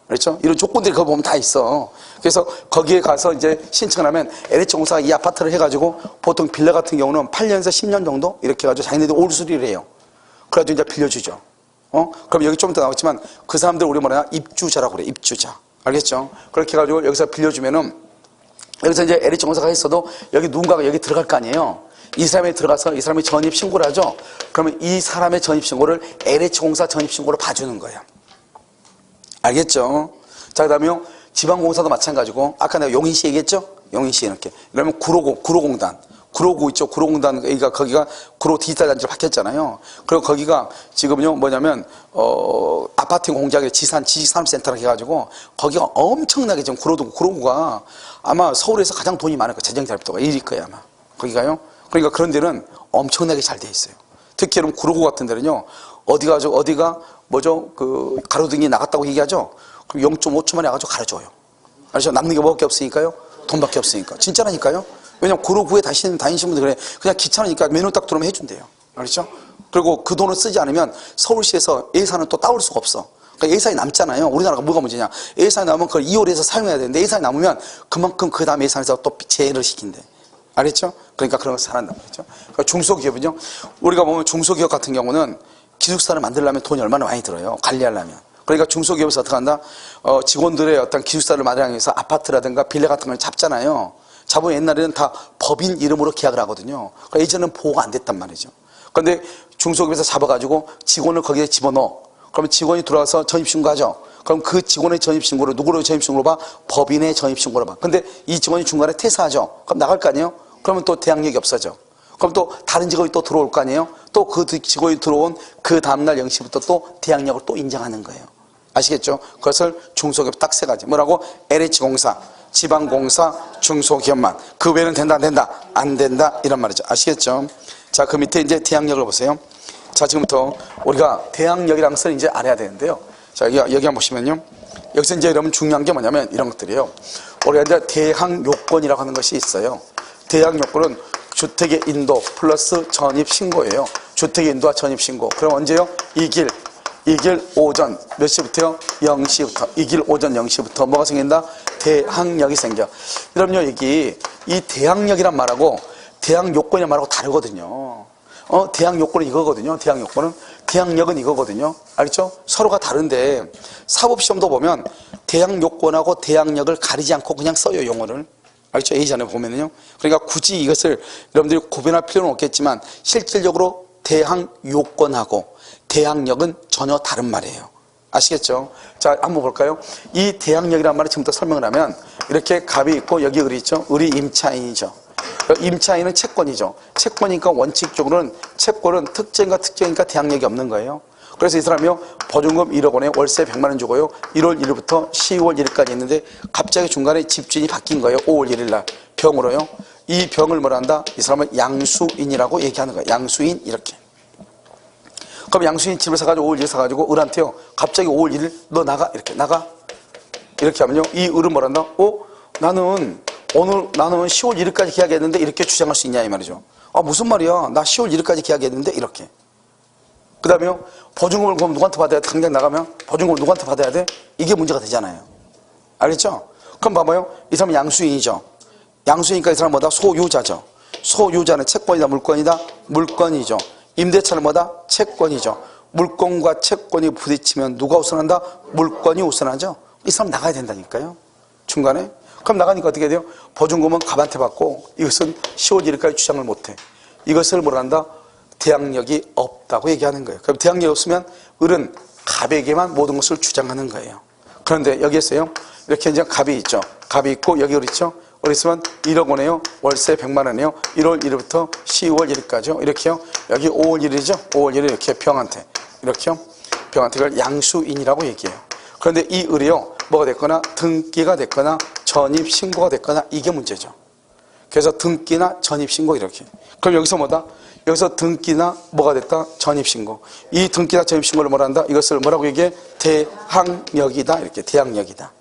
그렇죠? 이런 조건들이 거기 보면 다 있어. 그래서 거기에 가서 이제 신청을 하면 LH공사가 이 아파트를 해가지고 보통 빌라 같은 경우는 8년에서 10년 정도 이렇게 해가지고 자기네들이 올수리를 해요. 그래가지고 이제 빌려주죠. 그럼 여기 좀 이따 나오지만 그 사람들 우리 뭐냐? 입주자라고 그래. 입주자. 알겠죠? 그렇게 해가지고 여기서 빌려주면은 여기서 이제 LH공사가 했어도 여기 누군가가 여기 들어갈 거 아니에요. 이 사람이 들어가서 이 사람이 전입신고를 하죠. 그러면 이 사람의 전입신고를 LH공사 전입신고로 봐주는 거예요. 알겠죠? 자, 그 다음에 지방공사도 마찬가지고 아까 내가 용인시 얘기했죠? 용인시 이렇게. 그러면 구로공단. 구로구 있죠? 구로공단, 거기가 구로 디지털 단지로 바뀌었잖아요. 그리고 거기가 지금요, 뭐냐면, 아파트 공작의 지식산업센터라고 해가지고, 거기가 엄청나게 지금 구로구가 아마 서울에서 가장 돈이 많을 거예요. 재정자립도가 1일 거예요, 아마. 거기가요. 그러니까 그런 데는 엄청나게 잘 돼 있어요. 특히 여러분 구로구 같은 데는요, 어디가, 가로등이 나갔다고 얘기하죠? 그럼 0.5초 만에 와가지고 가려줘요. 알죠? 남는 게 뭐밖에 없으니까요? 돈밖에 없으니까. 진짜라니까요? 왜냐면 구로구에 다니시는 분들 그래. 그냥 귀찮으니까 메뉴 딱 들어오면 해준대요. 알죠? 그리고 그 돈을 쓰지 않으면 서울시에서 예산을 또 따올 수가 없어. 그러니까 예산이 남잖아요. 우리나라가 뭐가 문제냐. 예산이 남으면 그걸 이월에서 사용해야 되는데 예산이 남으면 그만큼 그 다음 예산에서 또 제외를 시킨대. 알겠죠? 그러니까 그런 거 살아난다고 했죠. 그러니까 중소기업은요. 우리가 보면 중소기업 같은 경우는 기숙사를 만들려면 돈이 얼마나 많이 들어요. 관리하려면. 그러니까 중소기업에서 어떻게 한다? 직원들의 어떤 기숙사를 마련하기 위해서 아파트라든가 빌라 같은 걸 잡잖아요. 잡으면 옛날에는 다 법인 이름으로 계약을 하거든요. 그러니까 예전에는 보호가 안 됐단 말이죠. 그런데 중소기업에서 잡아가지고 직원을 거기에 집어넣어. 그러면 직원이 들어와서 전입신고하죠. 그럼 그 직원의 전입신고를 누구로 전입신고로 봐? 법인의 전입신고로 봐. 근데 이 직원이 중간에 퇴사하죠. 그럼 나갈 거 아니에요? 그러면 또 대항력이 없어져. 그럼 또 다른 직원이 또 들어올 거 아니에요? 또 그 직원이 들어온 그 다음날 0시부터 또 대항력을 또 인정하는 거예요. 아시겠죠? 그것을 중소기업 딱 세 가지. 뭐라고? LH공사, 지방공사, 중소기업만. 그 외에는 된다, 안 된다? 안 된다. 이런 말이죠. 아시겠죠? 자, 그 밑에 이제 대항력을 보세요. 자, 지금부터 우리가 대항력이라는 것을 이제 알아야 되는데요. 자, 여기 한번 보시면요. 여기서 이제 여러분 중요한 게 뭐냐면 이런 것들이에요. 우리가 이제 대항요건이라고 하는 것이 있어요. 대항요건은 주택의 인도 플러스 전입신고예요. 주택의 인도와 전입신고. 그럼 언제요? 이 길 오전 몇 시부터요? 0시부터. 이 길 오전 0시부터 뭐가 생긴다? 대항력이 생겨. 그럼요, 여기 이 대항력이란 말하고 대항요건이란 말하고 다르거든요. 대항요건은 이거거든요. 대항력은 이거거든요. 알겠죠? 서로가 다른데 사법시험도 보면 대항요건하고 대항력을 가리지 않고 그냥 써요, 용어를. 알겠죠? 예전에 보면은요. 그러니까 굳이 이것을 여러분들이 구별할 필요는 없겠지만 실질적으로 대항요건하고 대항력은 전혀 다른 말이에요. 아시겠죠? 자, 한번 볼까요? 이 대항력이라는 말을 지금부터 설명을 하면 이렇게 갑이 있고 여기 을이 있죠? 을이 임차인이죠. 임차인은 채권이죠. 채권이니까 원칙적으로는 채권은 특징과 특징이니까 대항력이 없는 거예요. 그래서 이 사람이요, 보증금 1억 원에 월세 100만 원 주고요, 1월 1일부터 10월 1일까지 있는데 갑자기 중간에 집주인이 바뀐 거예요. 5월 1일 날 병으로요. 이 병을 뭐라 한다? 이 사람은 양수인이라고 얘기하는 거예요. 양수인 이렇게. 그럼 양수인 집을 사가지고 5월 1일 사가지고 을한테요, 갑자기 5월 1일 너 나가, 이렇게 나가, 이렇게 하면요, 이 을은 뭐라 한다? 나는 10월 1일까지 계약했는데 이렇게 주장할 수 있냐 이 말이죠. 무슨 말이야? 나 10월 1일까지 계약했는데 이렇게. 그 다음에요, 보증금을 그럼 누구한테 받아야 돼? 당장 나가면 보증금을 누구한테 받아야 돼? 이게 문제가 되잖아요. 알겠죠? 그럼 봐봐요. 이 사람은 양수인이죠. 양수이니까 이 사람은 뭐다? 소유자죠. 소유자는 채권이다, 물권이다? 물권이죠. 임대차는 뭐다? 채권이죠. 물권과 채권이 부딪히면 누가 우선한다? 물권이 우선하죠. 이 사람 나가야 된다니까요. 중간에. 그럼 나가니까 어떻게 돼요? 보증금은 갑한테 받고 이것은 10월 1일까지 주장을 못해. 이것을 뭐라 한다? 대항력이 없다고 얘기하는 거예요. 그럼 대항력이 없으면 을은 갑에게만 모든 것을 주장하는 거예요. 그런데 여기에서요, 이렇게 이제 갑이 있죠. 갑이 있고 여기 을 있죠. 을 있으면 1억 원에요, 월세 100만 원이에요, 1월 1일부터 10월 1일까지요. 이렇게요. 여기 5월 1일이죠. 5월 1일 이렇게 병한테 이렇게요. 병한테 그걸 양수인이라고 얘기해요. 그런데 이 을이요, 뭐가 됐거나 등기가 됐거나 전입신고가 됐거나 이게 문제죠. 그래서 등기나 전입신고 이렇게. 그럼 여기서 뭐다? 여기서 등기나 뭐가 됐다? 전입신고. 이 등기나 전입신고를 뭐라 한다? 이것을 뭐라고 얘기해? 대항력이다. 이렇게 대항력이다.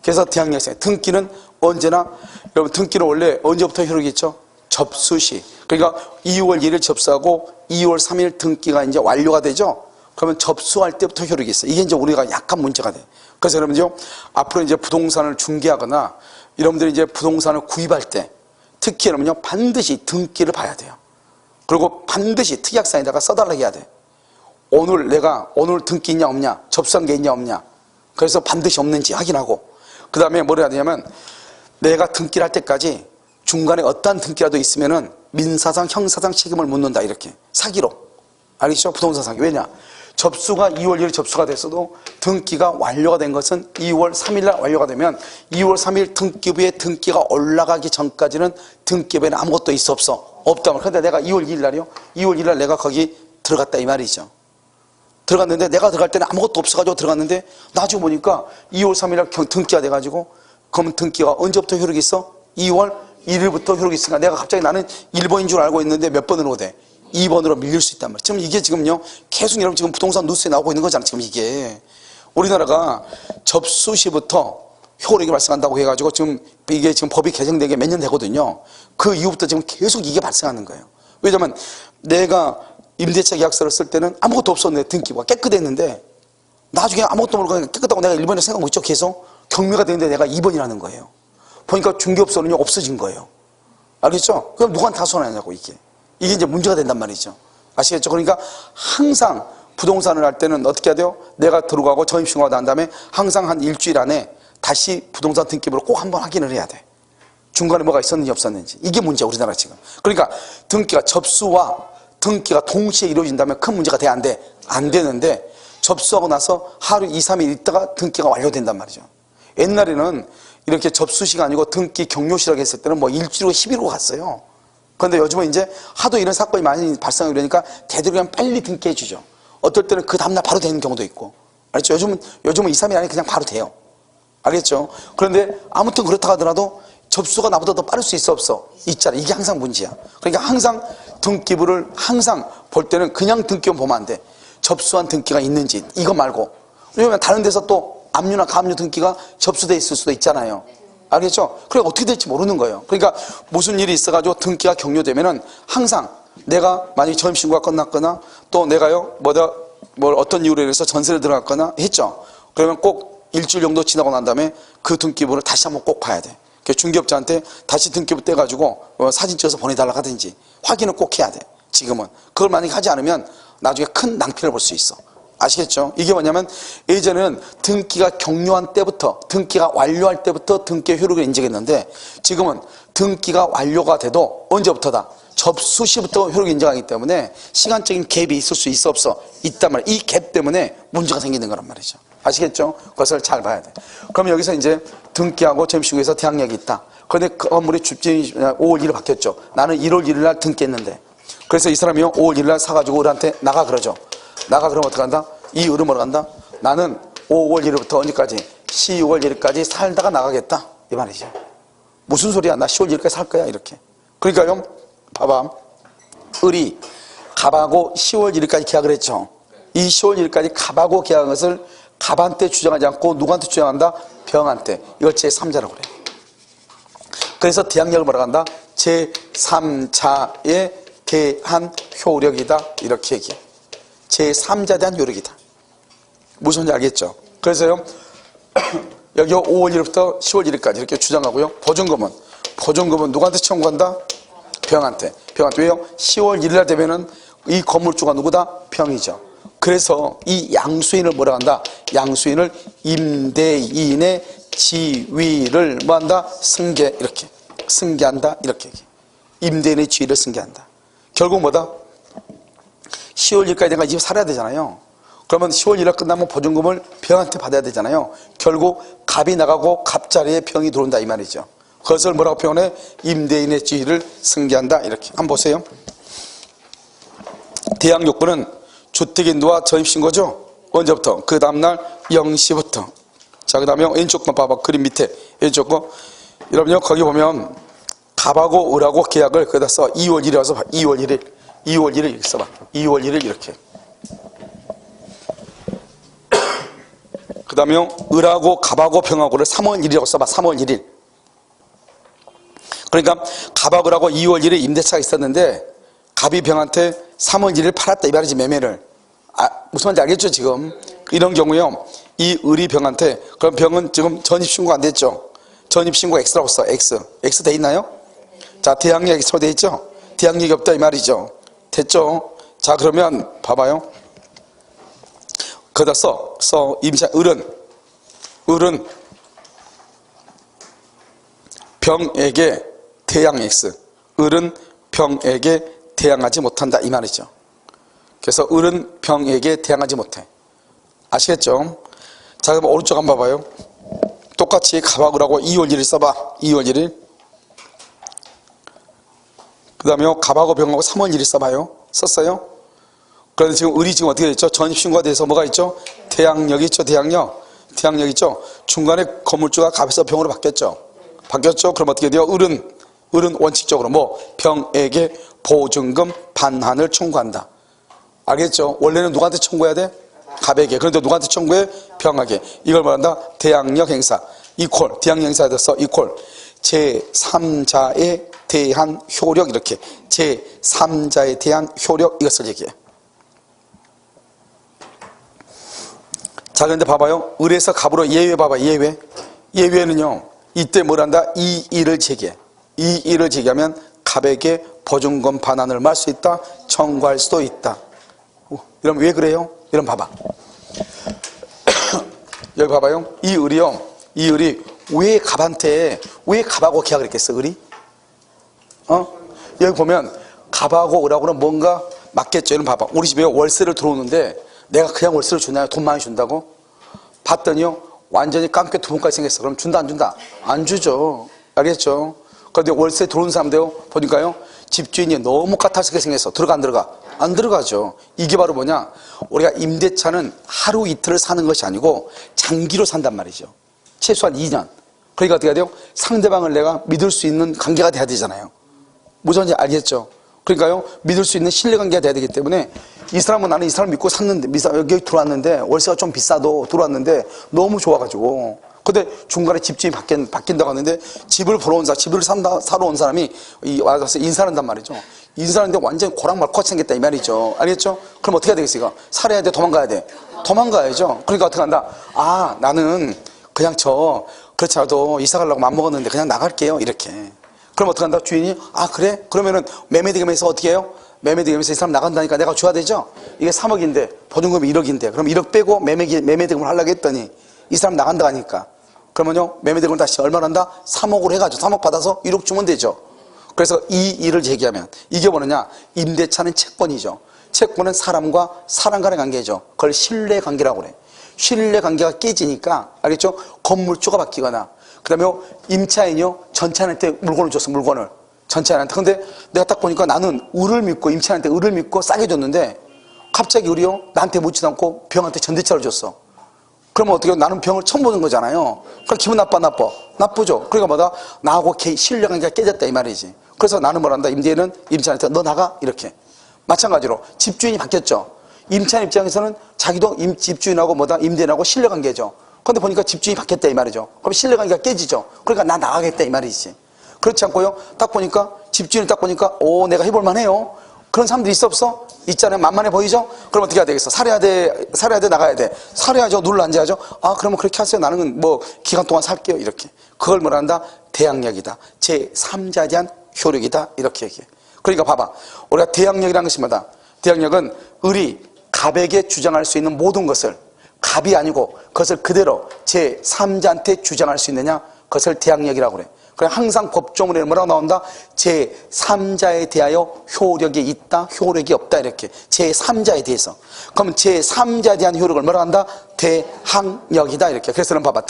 그래서 대항력이 등기는 언제나, 여러분 등기는 원래 언제부터 효력이 있죠? 접수시. 그러니까 2월 1일 접수하고 2월 3일 등기가 이제 완료가 되죠? 그러면 접수할 때부터 효력이 있어요. 이게 이제 우리가 약간 문제가 돼요. 그래서 여러분요, 앞으로 이제 부동산을 중개하거나 여러분들이 이제 부동산을 구입할 때 특히 여러분요, 반드시 등기를 봐야 돼요. 그리고 반드시 특약사에다가 써달라고 해야 돼. 오늘 등기 있냐 없냐, 접수한 게 있냐 없냐. 그래서 반드시 없는지 확인하고, 그 다음에 뭘 해야 되냐면 내가 등기를 할 때까지 중간에 어떠한 등기라도 있으면은 민사상 형사상 책임을 묻는다. 이렇게 사기로. 알겠죠? 부동산 사기. 왜냐? 접수가 2월 1일 접수가 됐어도 등기가 완료가 된 것은 2월 3일 날 완료가 되면 2월 3일 등기부에 등기가 올라가기 전까지는 등기부에는 아무것도 있어 없어? 없다. 그런데 내가 2월 2일 날이요, 2월 1일 날 내가 거기 들어갔다 이 말이죠. 들어갔는데 내가 들어갈 때는 아무것도 없어가지고 들어갔는데 나중에 보니까 2월 3일 날 등기가 돼가지고, 그러면 등기가 언제부터 효력이 있어? 2월 1일부터 효력이 있으니까 내가 갑자기 나는 1번인 줄 알고 있는데 몇 번으로 돼? 2번으로 밀릴 수 있단 말이에요. 지금 이게 지금요, 계속 여러분 지금 부동산 뉴스에 나오고 있는 거잖아요. 지금 이게. 우리나라가 접수 시부터 효력이 발생한다고 해가지고 지금 이게 지금 법이 개정된 게 몇 년 되거든요. 그 이후부터 지금 계속 이게 발생하는 거예요. 왜냐면 내가 임대차 계약서를 쓸 때는 아무것도 없었는데 등기부가 깨끗했는데 나중에 아무것도 모르고 그냥 깨끗하고 내가 1번이라고 생각하고 있죠. 계속 경매가 되는데 내가 2번이라는 거예요. 보니까 중개업소는요 없어진 거예요. 알겠죠? 그럼 누구한테 다 손해냐고 이게 이제 문제가 된단 말이죠. 아시겠죠? 그러니까 항상 부동산을 할 때는 어떻게 해야 돼요? 내가 들어가고 전입신고가 난 다음에 항상 한 일주일 안에 다시 부동산 등기부를 꼭 한번 확인을 해야 돼. 중간에 뭐가 있었는지 없었는지. 이게 문제야 우리나라 지금. 그러니까 등기가 접수와 등기가 동시에 이루어진다면 큰 문제가 돼 안 돼? 안 되는데 접수하고 나서 하루 2, 3일 있다가 등기가 완료된단 말이죠. 옛날에는 이렇게 접수시가 아니고 등기 격료시라고 했을 때는 뭐 일주일로 10일로 갔어요. 그런데 요즘은 이제 하도 이런 사건이 많이 발생하고 이러니까 대대로 그냥 빨리 등기해 주죠. 어떨 때는 그 다음날 바로 되는 경우도 있고. 알겠죠? 요즘은 2, 3일 안에 그냥 바로 돼요. 알겠죠? 그런데 아무튼 그렇다 하더라도 접수가 나보다 더 빠를 수 있어 없어? 있잖아. 이게 항상 문제야. 그러니까 항상 등기부를 항상 볼 때는 그냥 등기만 보면 안 돼. 접수한 등기가 있는지 이거 말고. 왜냐면 다른 데서 또 압류나 가압류 등기가 접수돼 있을 수도 있잖아요. 알겠죠? 그래 어떻게 될지 모르는 거예요. 그러니까 무슨 일이 있어가지고 등기가 격려되면은 항상 내가 만약에 전입신고가 끝났거나 또 내가요 뭘 어떤 이유로 인해서 전세를 들어갔거나 했죠. 그러면 꼭 일주일 정도 지나고 난 다음에 그 등기부를 다시 한번 꼭 봐야 돼. 중개업자한테 다시 등기부 떼가지고 사진 찍어서 보내달라고 하든지 확인을 꼭 해야 돼. 지금은 그걸 만약에 하지 않으면 나중에 큰 낭패를 볼 수 있어. 아시겠죠? 이게 뭐냐면 예전에는 등기가 격려한 때부터 등기가 완료할 때부터 등기의 효력을 인정했는데 지금은 등기가 완료가 돼도 언제부터다? 접수 시부터 효력을 인정하기 때문에 시간적인 갭이 있을 수 있어 없어? 있단 말이에요. 이 갭 때문에 문제가 생기는 거란 말이죠. 아시겠죠? 그것을 잘 봐야 돼. 그러면 여기서 이제 등기하고 전입신고에서 대항력이 있다. 그런데 그 건물이 주진이 5월 1일 바뀌었죠. 나는 1월 1일 날 등기했는데 그래서 이 사람이요 5월 1일 날 사가지고 우리한테 나가 그러죠. 나가 그러면 어떻게 한다? 이 을은 뭐라 한다? 나는 5월 1일부터 언제까지? 10월 1일까지 살다가 나가겠다 이 말이죠. 무슨 소리야? 나 10월 1일까지 살 거야 이렇게. 그러니까요 봐봐 을이 갑하고 10월 1일까지 계약을 했죠. 이 10월 1일까지 갑하고 계약한 것을 갑한테 주장하지 않고 누구한테 주장한다? 병한테. 이걸 제3자라고 그래. 그래서 대항력을 뭐라고 한다? 제3자에 대한 효력이다 이렇게 얘기해. 제3자에 대한 효력이다. 무슨 말인지 알겠죠? 그래서요 여기 5월 1일부터 10월 1일까지 이렇게 주장하고요. 보증금은 누구한테 청구한다? 병한테. 왜요? 10월 1일 날 되면은 이 건물주가 누구다? 병이죠. 그래서 이 양수인을 뭐라 한다? 양수인을 임대인의 지위를 뭐 한다? 승계한다 이렇게 얘기해. 임대인의 지위를 승계한다. 결국 뭐다? 10월 1일까지 내가 이 집 살아야 되잖아요. 그러면 10월 1일 끝나면 보증금을 병한테 받아야 되잖아요. 결국 갑이 나가고 갑자리에 병이 들어온다 이 말이죠. 그것을 뭐라고 표현해? 임대인의 지위를 승계한다 이렇게. 한번 보세요. 대항 요건은 주택인도와 전입신고죠. 언제부터? 그 다음날 0시부터. 자, 그 다음에 왼쪽 거 봐봐. 그림 밑에 왼쪽 거. 여러분요 거기 보면 갑하고 을하고 계약을 거기다 써. 2월 1일이라서 봐. 2월 1일 이렇게 써봐. 2월 1일 이렇게. 그 다음에 을하고 갑하고 병하고를 3월 1일이라고 써봐. 3월 1일. 그러니까 갑하고 을하고 2월 1일에 임대차가 있었는데 갑이 병한테 3월 1일 팔았다 이 말이지. 매매를. 무슨 말인지 알겠죠 지금? 이런 경우요 이 을이 병한테, 그럼 병은 지금 전입신고 안 됐죠? 전입신고 X라고 써. X 돼 있나요? 자, 대항력이 돼 있죠? 대항력이 없다 이 말이죠. 됐죠? 자, 그러면 봐봐요. 거기다 써. 임차 을은 병에게 대항 X. 을은 병에게 대항하지 못한다 이 말이죠. 그래서 을은 병에게 대항하지 못해. 아시겠죠? 자, 그럼 오른쪽 한번 봐봐요. 똑같이 갑하고 을하고 2월 1일 써봐. 2월 1일. 그 다음에 갑하고 병하고 3월 1일 써봐요. 썼어요? 그런데 지금 을이 지금 어떻게 됐죠? 전입신고가 돼서 뭐가 있죠? 대항력이 있죠? 대항력 있죠? 중간에 건물주가 갑에서 병으로 바뀌었죠? 그럼 어떻게 돼요? 을은 원칙적으로 병에게 보증금 반환을 청구한다. 알겠죠? 원래는 누구한테 청구해야 돼? 갑에게. 그런데 누구한테 청구해? 병에게. 이걸 말한다? 대항력 행사. 대항력 행사에 대해서 제3자에 대한 효력 이렇게. 제3자에 대한 효력 이것을 얘기해. 자, 그런데 봐봐요. 을에서 갑으로 예외 봐봐. 예외는요, 이때 뭘 한다? 이 일을 제기해. 이 일을 제기하면 갑에게 보증금 반환을 말 수 있다. 청구할 수도 있다. 이러면 왜 그래요? 이러면 봐봐. 여기 봐봐요. 이 을이 왜 갑하고 계약을 했겠어, 을이? 여기 보면 갑하고 을하고는 뭔가 맞겠죠. 이런 봐봐. 우리 집에 월세를 들어오는데 내가 그냥 월세를 주나요? 돈 많이 준다고? 봤더니요, 완전히 깡패 두 분까지 생겼어. 그럼 준다, 안 준다? 안 주죠. 알겠죠? 그런데 월세 들어오는 사람들 보니까요, 집주인이 너무 까탈스럽게 생겼어. 들어가, 안 들어가? 안 들어가죠. 이게 바로 뭐냐? 우리가 임대차는 하루 이틀을 사는 것이 아니고 장기로 산단 말이죠. 최소한 2년. 그러니까 어떻게 해야 돼요? 상대방을 내가 믿을 수 있는 관계가 돼야 되잖아요. 무슨 말인지 알겠죠? 그러니까요, 믿을 수 있는 신뢰관계가 돼야 되기 때문에 이 사람은 나는 이 사람 믿고 샀는데, 여기 들어왔는데, 월세가 좀 비싸도 들어왔는데 너무 좋아가지고. 근데 중간에 집주인이 바뀐다고 하는데 집을 보러 온 사람, 집을 사러 온 사람이 와서 인사를 한단 말이죠. 인사하는데 완전 고랑말코같이 생겼다 이 말이죠. 알겠죠? 그럼 어떻게 해야 되겠어, 이거? 살아야 돼, 도망가야 돼? 도망가야죠. 그러니까 어떻게 한다? 아, 나는 그냥 그렇지 않아도 이사 가려고 맘먹었는데 그냥 나갈게요. 이렇게. 그럼 어떻게 한다? 주인이, 아, 그래? 그러면은 매매대금에서 어떻게 해요? 매매대금에서 이 사람 나간다니까 내가 줘야 되죠? 이게 3억인데, 보증금이 1억인데, 그럼 1억 빼고 매매대금을 하려고 했더니, 이 사람 나간다 하니까. 그러면요, 매매대금을 다시 얼마나 한다? 3억으로 해가지고 3억 받아서 1억 주면 되죠. 그래서 이 일을 제기하면, 이게 뭐느냐? 임대차는 채권이죠. 채권은 사람과 사람 간의 관계죠. 그걸 신뢰관계라고 그래. 신뢰관계가 깨지니까, 알겠죠? 건물주가 바뀌거나, 그 다음에 임차인이요, 전차인한테 물건을 줬어, 물건을. 전차인한테. 근데 내가 딱 보니까 나는 을을 믿고, 임차인한테 을을 믿고 싸게 줬는데, 갑자기 을이요, 나한테 묻지도 않고 병한테 전대차를 줬어. 그러면 어떻게 해요? 나는 병을 처음 보는 거잖아요. 그럼 기분 나빠? 나쁘죠. 그러니까 뭐다? 나하고 신뢰관계가 깨졌다 이 말이지. 그래서 나는 뭐란다? 임대인은 임차인한테 너 나가? 이렇게. 마찬가지로 집주인이 바뀌었죠. 임차인 입장에서는 자기도 집주인하고 임대인하고 신뢰관계죠. 근데 보니까 집주인이 바뀌었다 이 말이죠. 그럼 신뢰관계가 깨지죠. 그러니까 나 나가겠다 이 말이지. 그렇지 않고요. 딱 보니까 집주인을 딱 보니까 내가 해볼 만해요. 그런 사람들 있어 없어? 있잖아요. 만만해 보이죠? 그럼 어떻게 해야 되겠어? 살아야 돼, 나가야 돼. 살아야죠. 눌러 앉아야죠. 아, 그러면 그렇게 하세요. 나는 기간 동안 살게요. 이렇게. 그걸 뭐라 한다? 대항력이다. 제3자에 대한 효력이다. 이렇게 얘기해. 그러니까 봐봐. 우리가 대항력이라는 것이 뭐다? 대항력은 을이 갑에게 주장할 수 있는 모든 것을 갑이 아니고 그것을 그대로 제3자한테 주장할 수 있느냐? 그것을 대항력이라고 그래. 그래 항상 법조문에 뭐라고 나온다? 제3자에 대하여 효력이 있다, 효력이 없다 이렇게. 제3자에 대해서. 그러면 제3자에 대한 효력을 뭐라고 한다? 대항력이다 이렇게. 그래서는 봐봐.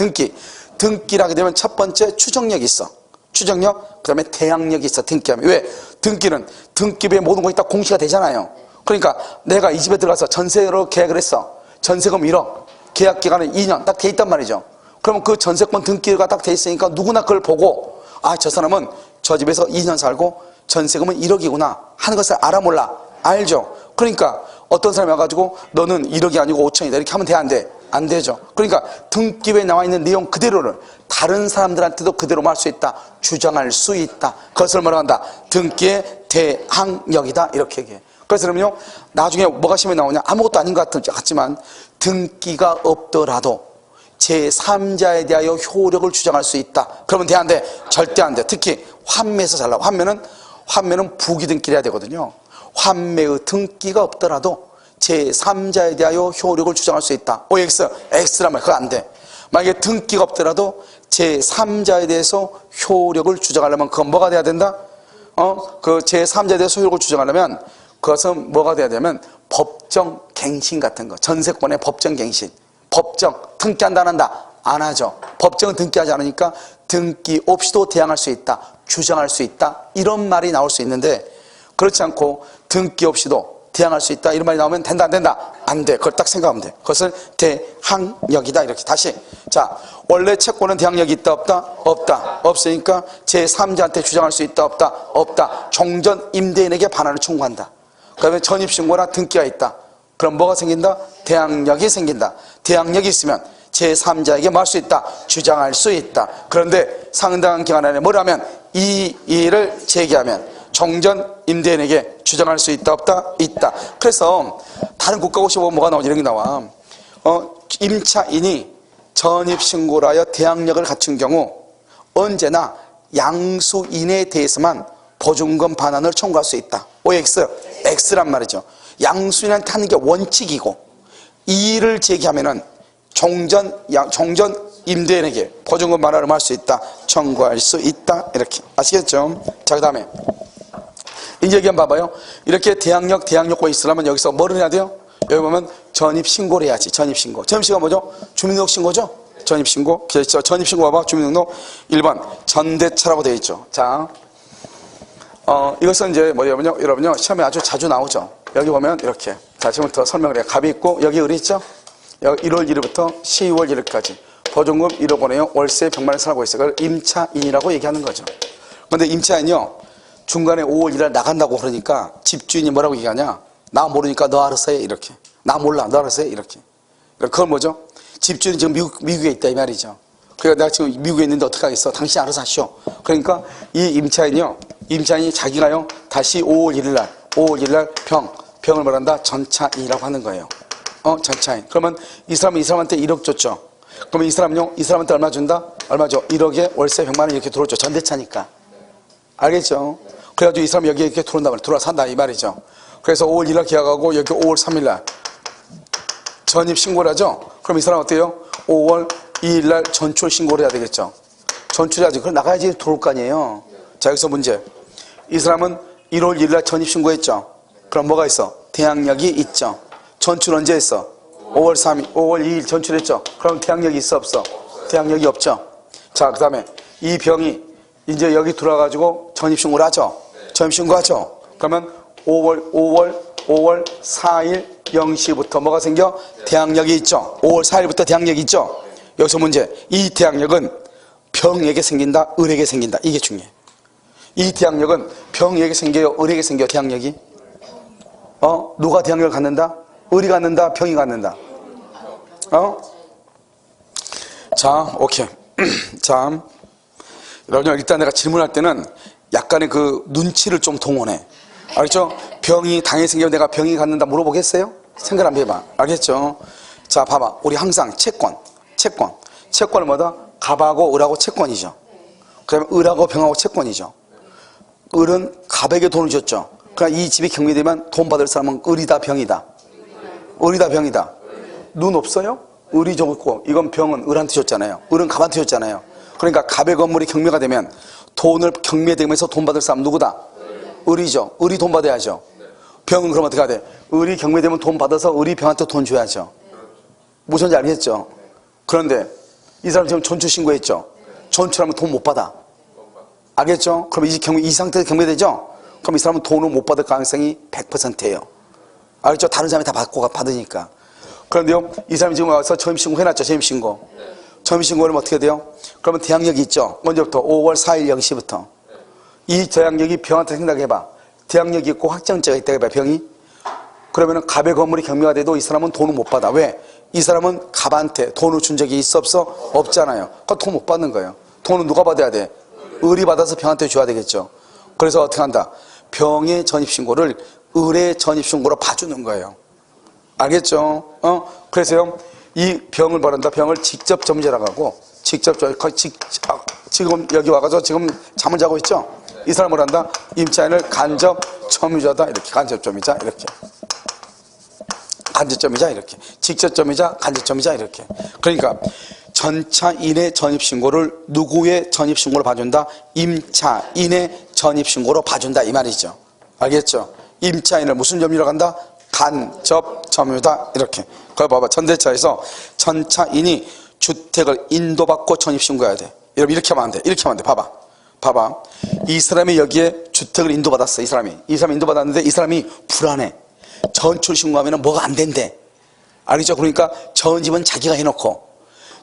등기라 하게 되면 첫 번째 추정력이 있어. 추정력, 그 다음에 대항력이 있어. 등기하면. 왜? 등기는 등기부에 모든 것이 다 공시가 되잖아요. 그러니까 내가 이 집에 들어가서 전세로 계약을 했어. 전세금 1억, 계약 기간은 2년 딱 돼 있단 말이죠. 그러면 그 전세권 등기가 딱 돼 있으니까 누구나 그걸 보고 아, 저 사람은 저 집에서 2년 살고 전세금은 1억이구나 하는 것을 알아 몰라? 알죠. 그러니까 어떤 사람이 와가지고 너는 1억이 아니고 5천이다 이렇게 하면 돼? 안 돼? 안 되죠. 그러니까 등기부에 나와 있는 내용 그대로를 다른 사람들한테도 그대로 말할 수 있다, 주장할 수 있다. 그것을 뭐라고 한다? 등기의 대항력이다 이렇게 얘기해. 그래서 그러면요, 나중에 뭐가 시험에 나오냐? 아무것도 아닌 것 같지만 등기가 없더라도 제3자에 대하여 효력을 주장할 수 있다. 그러면 돼? 안 돼? 절대 안 돼. 특히 환매에서 잘 나와. 환매는 부기등기를 해야 되거든요. 환매의 등기가 없더라도 제3자에 대하여 효력을 주장할 수 있다. X란 말, 그거 안 돼. 만약에 등기가 없더라도 제3자에 대해서 효력을 주장하려면 그건 뭐가 돼야 된다? 그 제3자에 대해서 효력을 주장하려면 그것은 뭐가 돼야 되면 법정 갱신 같은 거. 전세권의 법정 갱신. 법정, 등기한다 안 한다? 안 하죠. 법정은 등기하지 않으니까 등기 없이도 대항할 수 있다, 주장할 수 있다 이런 말이 나올 수 있는데 그렇지 않고 등기 없이도 대항할 수 있다 이런 말이 나오면 된다 안 된다? 안 돼. 그걸 딱 생각하면 돼. 그것을 대항력이다 이렇게. 다시 자, 원래 채권은 대항력이 있다 없다? 없다. 없으니까 제3자한테 주장할 수 있다 없다? 없다. 종전 임대인에게 반환을 청구한다. 그러면 전입신고나 등기가 있다. 그럼 뭐가 생긴다? 대항력이 생긴다. 대항력이 있으면 제3자에게 말 수 있다, 주장할 수 있다. 그런데 상당한 기간 안에 뭘 하면 이 일을 제기하면 종전 임대인에게 주장할 수 있다 없다? 있다. 그래서 다른 국가고시 보면 뭐가 나오지? 이런 게 나와. 임차인이 전입신고를 하여 대항력을 갖춘 경우 언제나 양수인에 대해서만 보증금 반환을 청구할 수 있다. OX, X란 말이죠. 양수인한테 하는 게 원칙이고 이의를 제기하면은 종전 임대인에게 보증금 반환을 할 수 있다. 청구할 수 있다. 이렇게 아시겠죠? 자, 그 다음에 이제 여기 한번 봐봐요. 이렇게 대항력과 있으려면 여기서 뭐를 해야 돼요? 여기 보면 전입신고를 해야지. 전입신고. 전입신고가 뭐죠? 주민등록 신고죠? 전입신고. 그렇죠. 전입신고 봐봐. 주민등록 1번 전대차라고 되어 있죠. 자, 이것은 이제 뭐냐면요. 여러분요. 시험에 아주 자주 나오죠. 여기 보면 이렇게. 자, 지금부터 설명을 해요. 갑이 있고 여기 을이 있죠? 여기 1월 1일부터 12월 1일까지 보증금 1억 원에요. 월세 100만 원 살고 있어요. 그걸 임차인이라고 얘기하는 거죠. 그런데 임차인이요. 중간에 5월 1일 나간다고 그러니까 집주인이 뭐라고 얘기하냐? 나 모르니까 너 알아서 해. 이렇게. 나 몰라. 너 알아서 해. 이렇게. 그건 뭐죠? 집주인이 지금 미국에 있다 이 말이죠. 그러니까 내가 지금 미국에 있는데 어떡하겠어? 당신이 알아서 하시오. 그러니까 이 임차인이 자기가요 다시 5월 1일 날 병을 말한다 전차인이라고 하는 거예요. 전차인. 그러면 이 사람한테 1억 줬죠. 그러면 이 사람한테 얼마 준다? 얼마 줘? 1억에 월세 100만 원 이렇게 들어오죠. 전대차니까. 알겠죠? 그래가지고 이 사람이 여기에 이렇게 들어와 산다 이 말이죠. 그래서 5월 1일 날 계약하고 여기 5월 3일 날 전입 신고를 하죠. 그럼 이 사람 어때요? 5월 2일 날 전출 신고를 해야 되겠죠. 전출해야지. 그럼 나가야지 들어올 거 아니에요. 자, 여기서 문제. 이 사람은 1월 1일 날 전입 신고했죠. 그럼 뭐가 있어? 대항력이 있죠. 전출 언제 했어? 5월 2일 전출했죠. 그럼 대항력이 있어 없어? 대항력이 없죠. 자, 그 다음에 이 병이 이제 여기 들어와가지고 전입신고를 하죠. 전입신고하죠. 그러면 5월 4일 0시부터 뭐가 생겨? 대항력이 있죠. 5월 4일부터 대항력이 있죠. 여기서 문제. 이 대항력은 병에게 생긴다, 을에게 생긴다. 이게 중요해. 이 대항력은 병에게 생겨요, 을에게 생겨요, 대항력이? 누가 대항력을 갖는다? 을이 갖는다, 병이 갖는다? 자, 오케이. 자, 여러분, 일단 내가 질문할 때는 약간의 그 눈치를 좀 동원해. 알겠죠? 병이 당연히 생기면 내가 병이 갖는다 물어보겠어요? 생각 한번 해봐. 알겠죠? 자, 봐봐. 우리 항상 채권은 뭐다? 갑하고 을하고 채권이죠. 그 다음에 을하고 병하고 채권이죠. 을은 갑에게 돈을 줬죠. 그러니까 이 집이 경매되면 돈 받을 사람은 을이다, 병이다? 을이다, 병이다? 눈 없어요? 을이 줬고, 이건 병은 을한테 줬잖아요. 을은 갑한테 줬잖아요. 그러니까 갑의 건물이 경매가 되면 돈을 경매되면서 돈 받을 사람 누구다? 을이죠. 을이 돈 받아야죠. 병은 그럼 어떻게 해야 돼? 을이 경매되면 돈 받아서 을이 병한테 돈 줘야죠. 무슨지 알겠죠? 그런데 이 사람 지금 전출 신고했죠. 전출하면 돈 못 받아. 알겠죠? 그럼 이 상태에서 경매되죠? 그럼 이 사람은 돈을 못 받을 가능성이 100%예요. 알겠죠? 다른 사람이 다 받으니까. 그런데요, 이 사람이 지금 와서 전입신고 해놨죠. 전입신고를 어떻게 돼요? 그러면 대항력이 있죠. 언제부터? 5월 4일 0시부터. 이 대항력이 병한테 생각해봐. 대항력이 있고 확정죄가 있다 해봐, 병이. 그러면은 갑의 건물이 경매가 돼도 이 사람은 돈을 못 받아. 왜? 이 사람은 갑한테 돈을 준 적이 있어 없어? 없잖아요. 그러니까 돈 못 받는 거예요. 돈은 누가 받아야 돼? 을이 받아서 병한테 줘야 되겠죠. 그래서 어떻게 한다? 병의 전입신고를 을의 전입신고로 봐주는 거예요. 알겠죠? 그래서요, 이 병을 말한다. 병을 직접 점유자라고 하고, 지금 여기 와가지고 지금 잠을 자고 있죠? 이 사람을 한다. 임차인을 간접 점유자다. 이렇게. 간접 점유자. 이렇게. 간접 점유자. 이렇게. 직접 점유자. 간접 점유자. 이렇게. 그러니까 전차인의 전입신고를 누구의 전입신고로 봐준다? 임차인의 전입신고로 봐준다. 이 말이죠. 알겠죠? 임차인을 무슨 점유라고 한다? 간접 점유다. 이렇게. 그걸 봐봐. 전대차에서 전차인이 주택을 인도받고 전입신고해야 돼. 여러분, 이렇게 하면 안 돼. 이렇게 하면 안 돼. 봐봐. 이 사람이 여기에 주택을 인도받았어. 이 사람이 인도받았는데 이 사람이 불안해. 전출 신고하면 뭐가 안 된대. 알겠죠? 그러니까 전집은 자기가 해놓고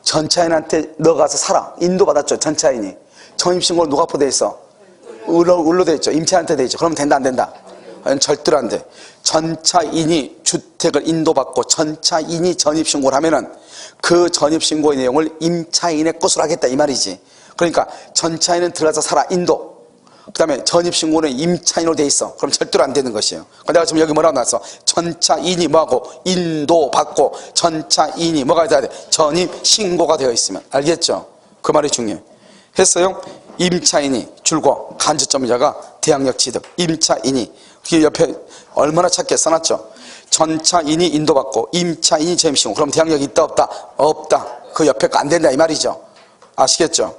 전차인한테 너 가서 살아. 인도받았죠. 전차인이. 전입신고를 누가 포대해 있어? 을로 돼 있죠. 임차인한테 돼 있죠. 그러면 된다, 안 된다? 절대로 안 돼. 전차인이 주택을 인도받고 전차인이 전입신고를 하면은 그 전입신고의 내용을 임차인의 것으로 하겠다 이 말이지. 그러니까 전차인은 들어가서 살아. 인도. 그 다음에 전입신고는 임차인으로 돼 있어. 그럼 절대로 안 되는 것이에요. 내가 지금 여기 뭐라고 나왔어? 전차인이 뭐하고 인도받고 전차인이 뭐가 돼야 돼? 전입신고가 되어 있으면. 알겠죠? 그 말이 중요해. 했어요? 임차인이 줄고 간접점자가 대항력 취득. 임차인이 그 옆에 얼마나 찾게 써놨죠? 전차인이 인도받고 임차인이 전입신고. 그럼 대항력이 있다 없다? 없다. 그 옆에 거 안 된다 이 말이죠. 아시겠죠?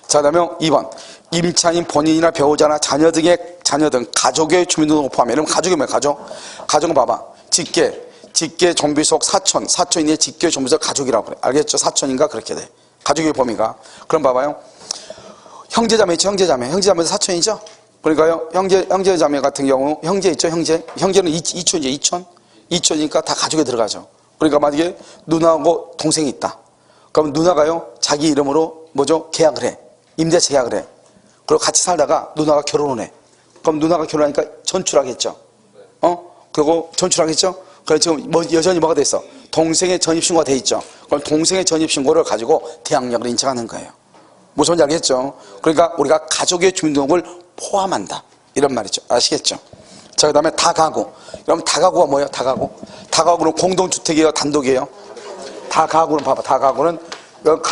자, 그다음에 2번. 임차인 본인이나 배우자나 자녀 등 가족의 주민등록을 포함해. 그럼 가족이 뭐야? 가족은 봐봐. 직계 종비속 사촌인의 직계 종비속 가족이라고 그래. 알겠죠? 사촌인가 그렇게 돼. 가족의 범위가. 그럼 봐봐요. 형제자매 있죠? 형제자매도 사촌이죠? 그러니까요. 형제자매 같은 경우 형제 있죠? 형제는 이촌이죠? 이촌이니까 다 가족에 들어가죠. 그러니까 만약에 누나하고 동생이 있다. 그럼 누나가요. 자기 이름으로 뭐죠? 계약을 해. 임대차 계약을 해. 그리고 같이 살다가 누나가 결혼을 해. 그럼 누나가 결혼하니까 전출하겠죠. 그리고 전출하겠죠. 그래서 지금 여전히 뭐가 돼 있어? 동생의 전입신고가 돼 있죠. 그럼 동생의 전입신고를 가지고 대항력을 인정하는 거예요. 무슨 말인지 알겠죠? 그러니까 우리가 가족의 주민등록을 포함한다. 이런 말이죠. 아시겠죠? 자, 그 다음에 다가구. 그럼 다가구가 뭐예요? 다가구는 공동주택이에요? 단독이에요? 다가구는 봐봐. 다가구는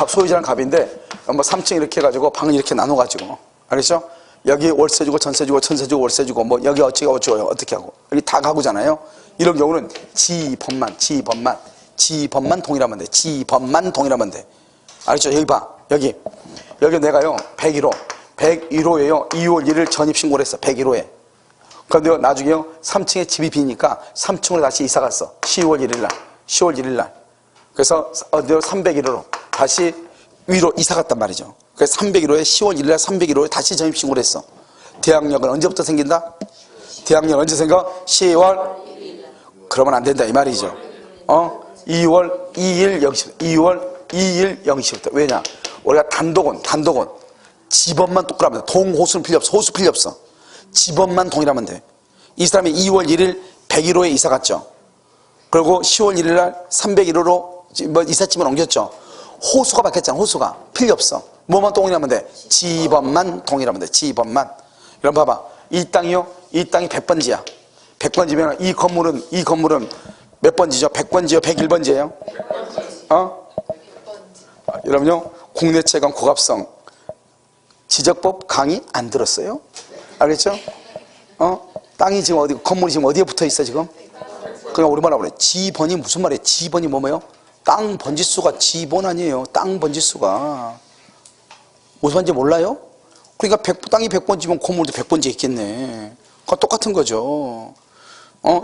소유자는 갑인데 뭐 3층 이렇게 해가지고 방을 이렇게 나눠가지고. 알겠죠? 여기 월세 주고 전세 주고 천세 주고 월세 주고 뭐 여기 어쩌고요 어떻게 하고. 여기 다가구잖아요. 이런 경우는 지법만 동일하면 돼. 지법만 동일하면 돼. 알겠죠? 여기 봐. 여기 내가요 101호에요 2월 1일 전입신고를 했어. 101호에. 그런데 나중에요 3층에 집이 비니까 3층으로 다시 이사 갔어. 10월 1일 날. 그래서 301호로 다시 위로 이사 갔단 말이죠. 그래서 301호에 10월 1일 날 301호에 다시 전입신고를 했어. 대항력은 언제부터 생긴다? 대항력 언제 생겨? 10월. 그러면 안 된다 이 말이죠. 2월 2일 0시. 2월 2일 0시부터. 왜냐? 우리가 단독은 지번만 똑같으면 돼. 동호수는 필요 없어. 호수 필요 없어. 지번만 동일하면 돼. 이 사람이 2월 1일 101호에 이사 갔죠. 그리고 10월 1일 날 301호로 뭐 이삿짐을 옮겼죠. 호수가 바뀌었잖아. 호수가 필요 없어. 뭐만 동일하면 돼? 지번만 동일하면 돼. 지번만. 그럼 봐봐. 이 땅이요. 이 땅이 100번지야. 100번지면 이 건물은 몇 번지죠? 100번지요? 101번지예요? 여러분요. 국내 채권 고갑성 지적법 강의 안 들었어요? 알겠죠? 땅이 지금 어디, 건물이 지금 어디에 붙어 있어 지금? 그냥 우리말로 그래. 지번이 무슨 말이에요? 지번이 뭐예요? 땅 번지수가 지번 아니에요. 땅 번지수가. 무슨 말인지 몰라요? 그러니까 땅이 100번지면 건물도 100번지 있겠네. 그건 똑같은 거죠.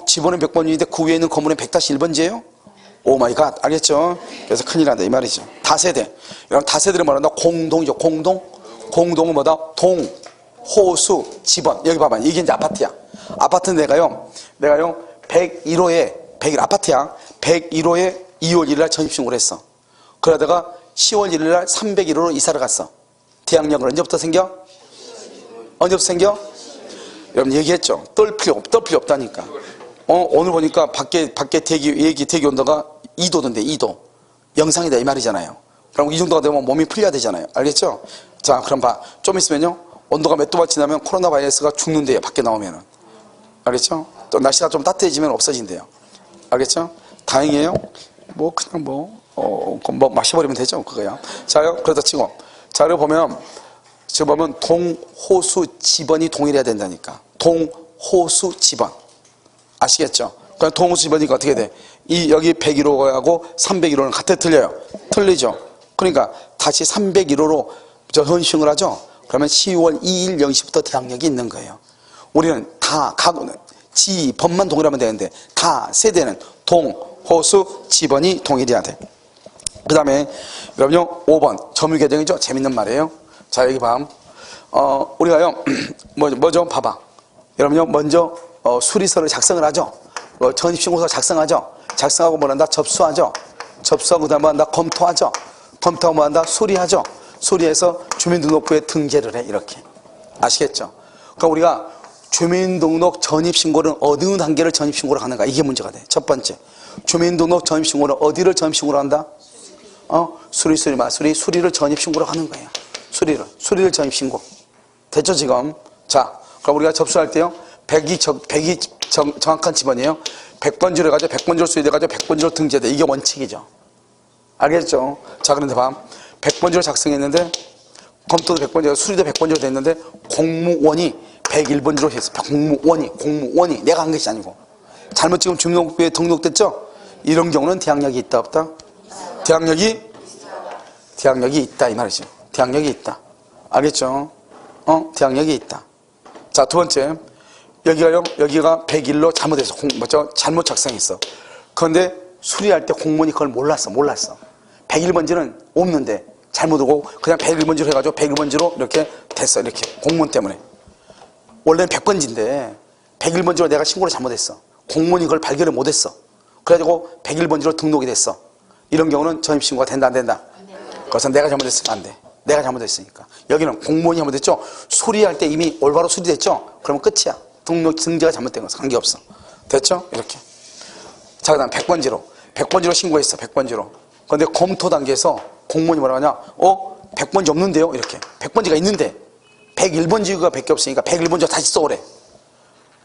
지번은 100번지인데 그 위에 있는 건물은 100-1번지예요? 오 마이 갓. 알겠죠? 그래서 큰일 난다 이 말이죠. 다세대. 여러분 다세대를 말한다. 공동이죠. 공동은 뭐다? 동, 호수, 지번. 여기 봐봐. 이게 이제 아파트야. 아파트는 내가요 101호에 101 아파트야. 101호에 2월 1일 날 전입신고를 했어. 그러다가 10월 1일 날 301호로 이사를 갔어. 대항력은 언제부터 생겨? 여러분 얘기했죠. 떨 필요 없다니까. 오늘 보니까 밖에 대기 온도가 2도던데 2도. 영상이다 이 말이잖아요. 그럼 이 정도가 되면 몸이 풀려야 되잖아요. 알겠죠? 자, 그럼 봐. 좀 있으면요. 온도가 몇 도가 지나면 코로나 바이러스가 죽는데요. 밖에 나오면은. 알겠죠? 또 날씨가 좀 따뜻해지면 없어진대요. 알겠죠? 다행이에요. 그냥 마셔버리면 되죠. 그거야. 자요. 그러다 치고. 자, 여기 보면 지금 보면 동, 호수, 지번이 동일해야 된다니까. 동, 호수, 지번. 아시겠죠? 그럼 동, 호수, 지번이니까 어떻게 돼? 여기 101호하고 301호는 같아 틀려요? 틀리죠? 그러니까 다시 301호로 전입신고를 하죠? 그러면 10월 2일 0시부터 대항력이 있는 거예요. 우리는 다 가구는 지번만 동일하면 되는데 다 세대는 동, 호수, 지번이 동일해야 돼. 그 다음에 여러분요 5번 점유계정이죠. 재밌는 말이에요. 자 여기 봐. 우리가요 뭐죠? 봐봐. 여러분요 먼저 수리서를 작성을 하죠. 전입신고서 작성하죠. 작성하고 뭐 한다? 접수하죠. 접수하고 그다음에 한다? 검토하죠. 검토하고 뭐 한다? 수리하죠. 수리해서 주민등록부에 등재를 해. 이렇게. 아시겠죠? 그러니까 우리가 주민등록 전입신고는 어느 단계를 전입신고를 하는가? 이게 문제가 돼. 첫 번째. 주민등록 전입신고는 어디를 전입신고를 한다? 수리를 전입신고를 하는 거예요. 수리를 전입신고. 됐죠, 지금? 자, 그럼 우리가 접수할 때요. 100이 정확한 집원이에요. 100번지로 해가지고 100번지로 수리돼가지고 100번지로 등재돼. 이게 원칙이죠. 알겠죠? 자, 그런데 봐. 100번지로 작성했는데 검토도 100번지로 수리도 100번지로 됐는데 공무원이 101번지로 했어. 공무원이 내가 한 것이 아니고 잘못 지금 주민등록부에 등록됐죠? 이런 경우는 대항력이 있다 없다? 대항력이 있다 이 말이죠. 대항력이 있다. 알겠죠? 대항력이 있다. 자, 두 번째. 여기가 101로 잘못해서 잘못 작성했어. 그런데 수리할 때 공무원이 그걸 몰랐어. 101번지는 없는데 잘못 오고 그냥 101번지로 해가지고 101번지로 이렇게 됐어. 이렇게 공무원 때문에. 원래는 100번지인데 101번지로 내가 신고를 잘못했어. 공무원이 그걸 발견을 못했어. 그래가지고 101번지로 등록이 됐어. 이런 경우는 전입신고가 된다 안 된다? 그것은 내가 잘못했으니까 안 돼. 내가 잘못했으니까. 여기는 공무원이 잘못했죠. 수리할 때 이미 올바로 수리됐죠. 그러면 끝이야. 등재가 잘못된 것은 관계없어. 됐죠? 이렇게. 자, 그 다음 100번지로 신고했어. 100번지로. 그런데 검토 단계에서 공무원이 뭐라고 하냐? 100번지 없는데요? 이렇게. 100번지가 있는데 101번지가 100개 없으니까 101번지로 다시 써오래.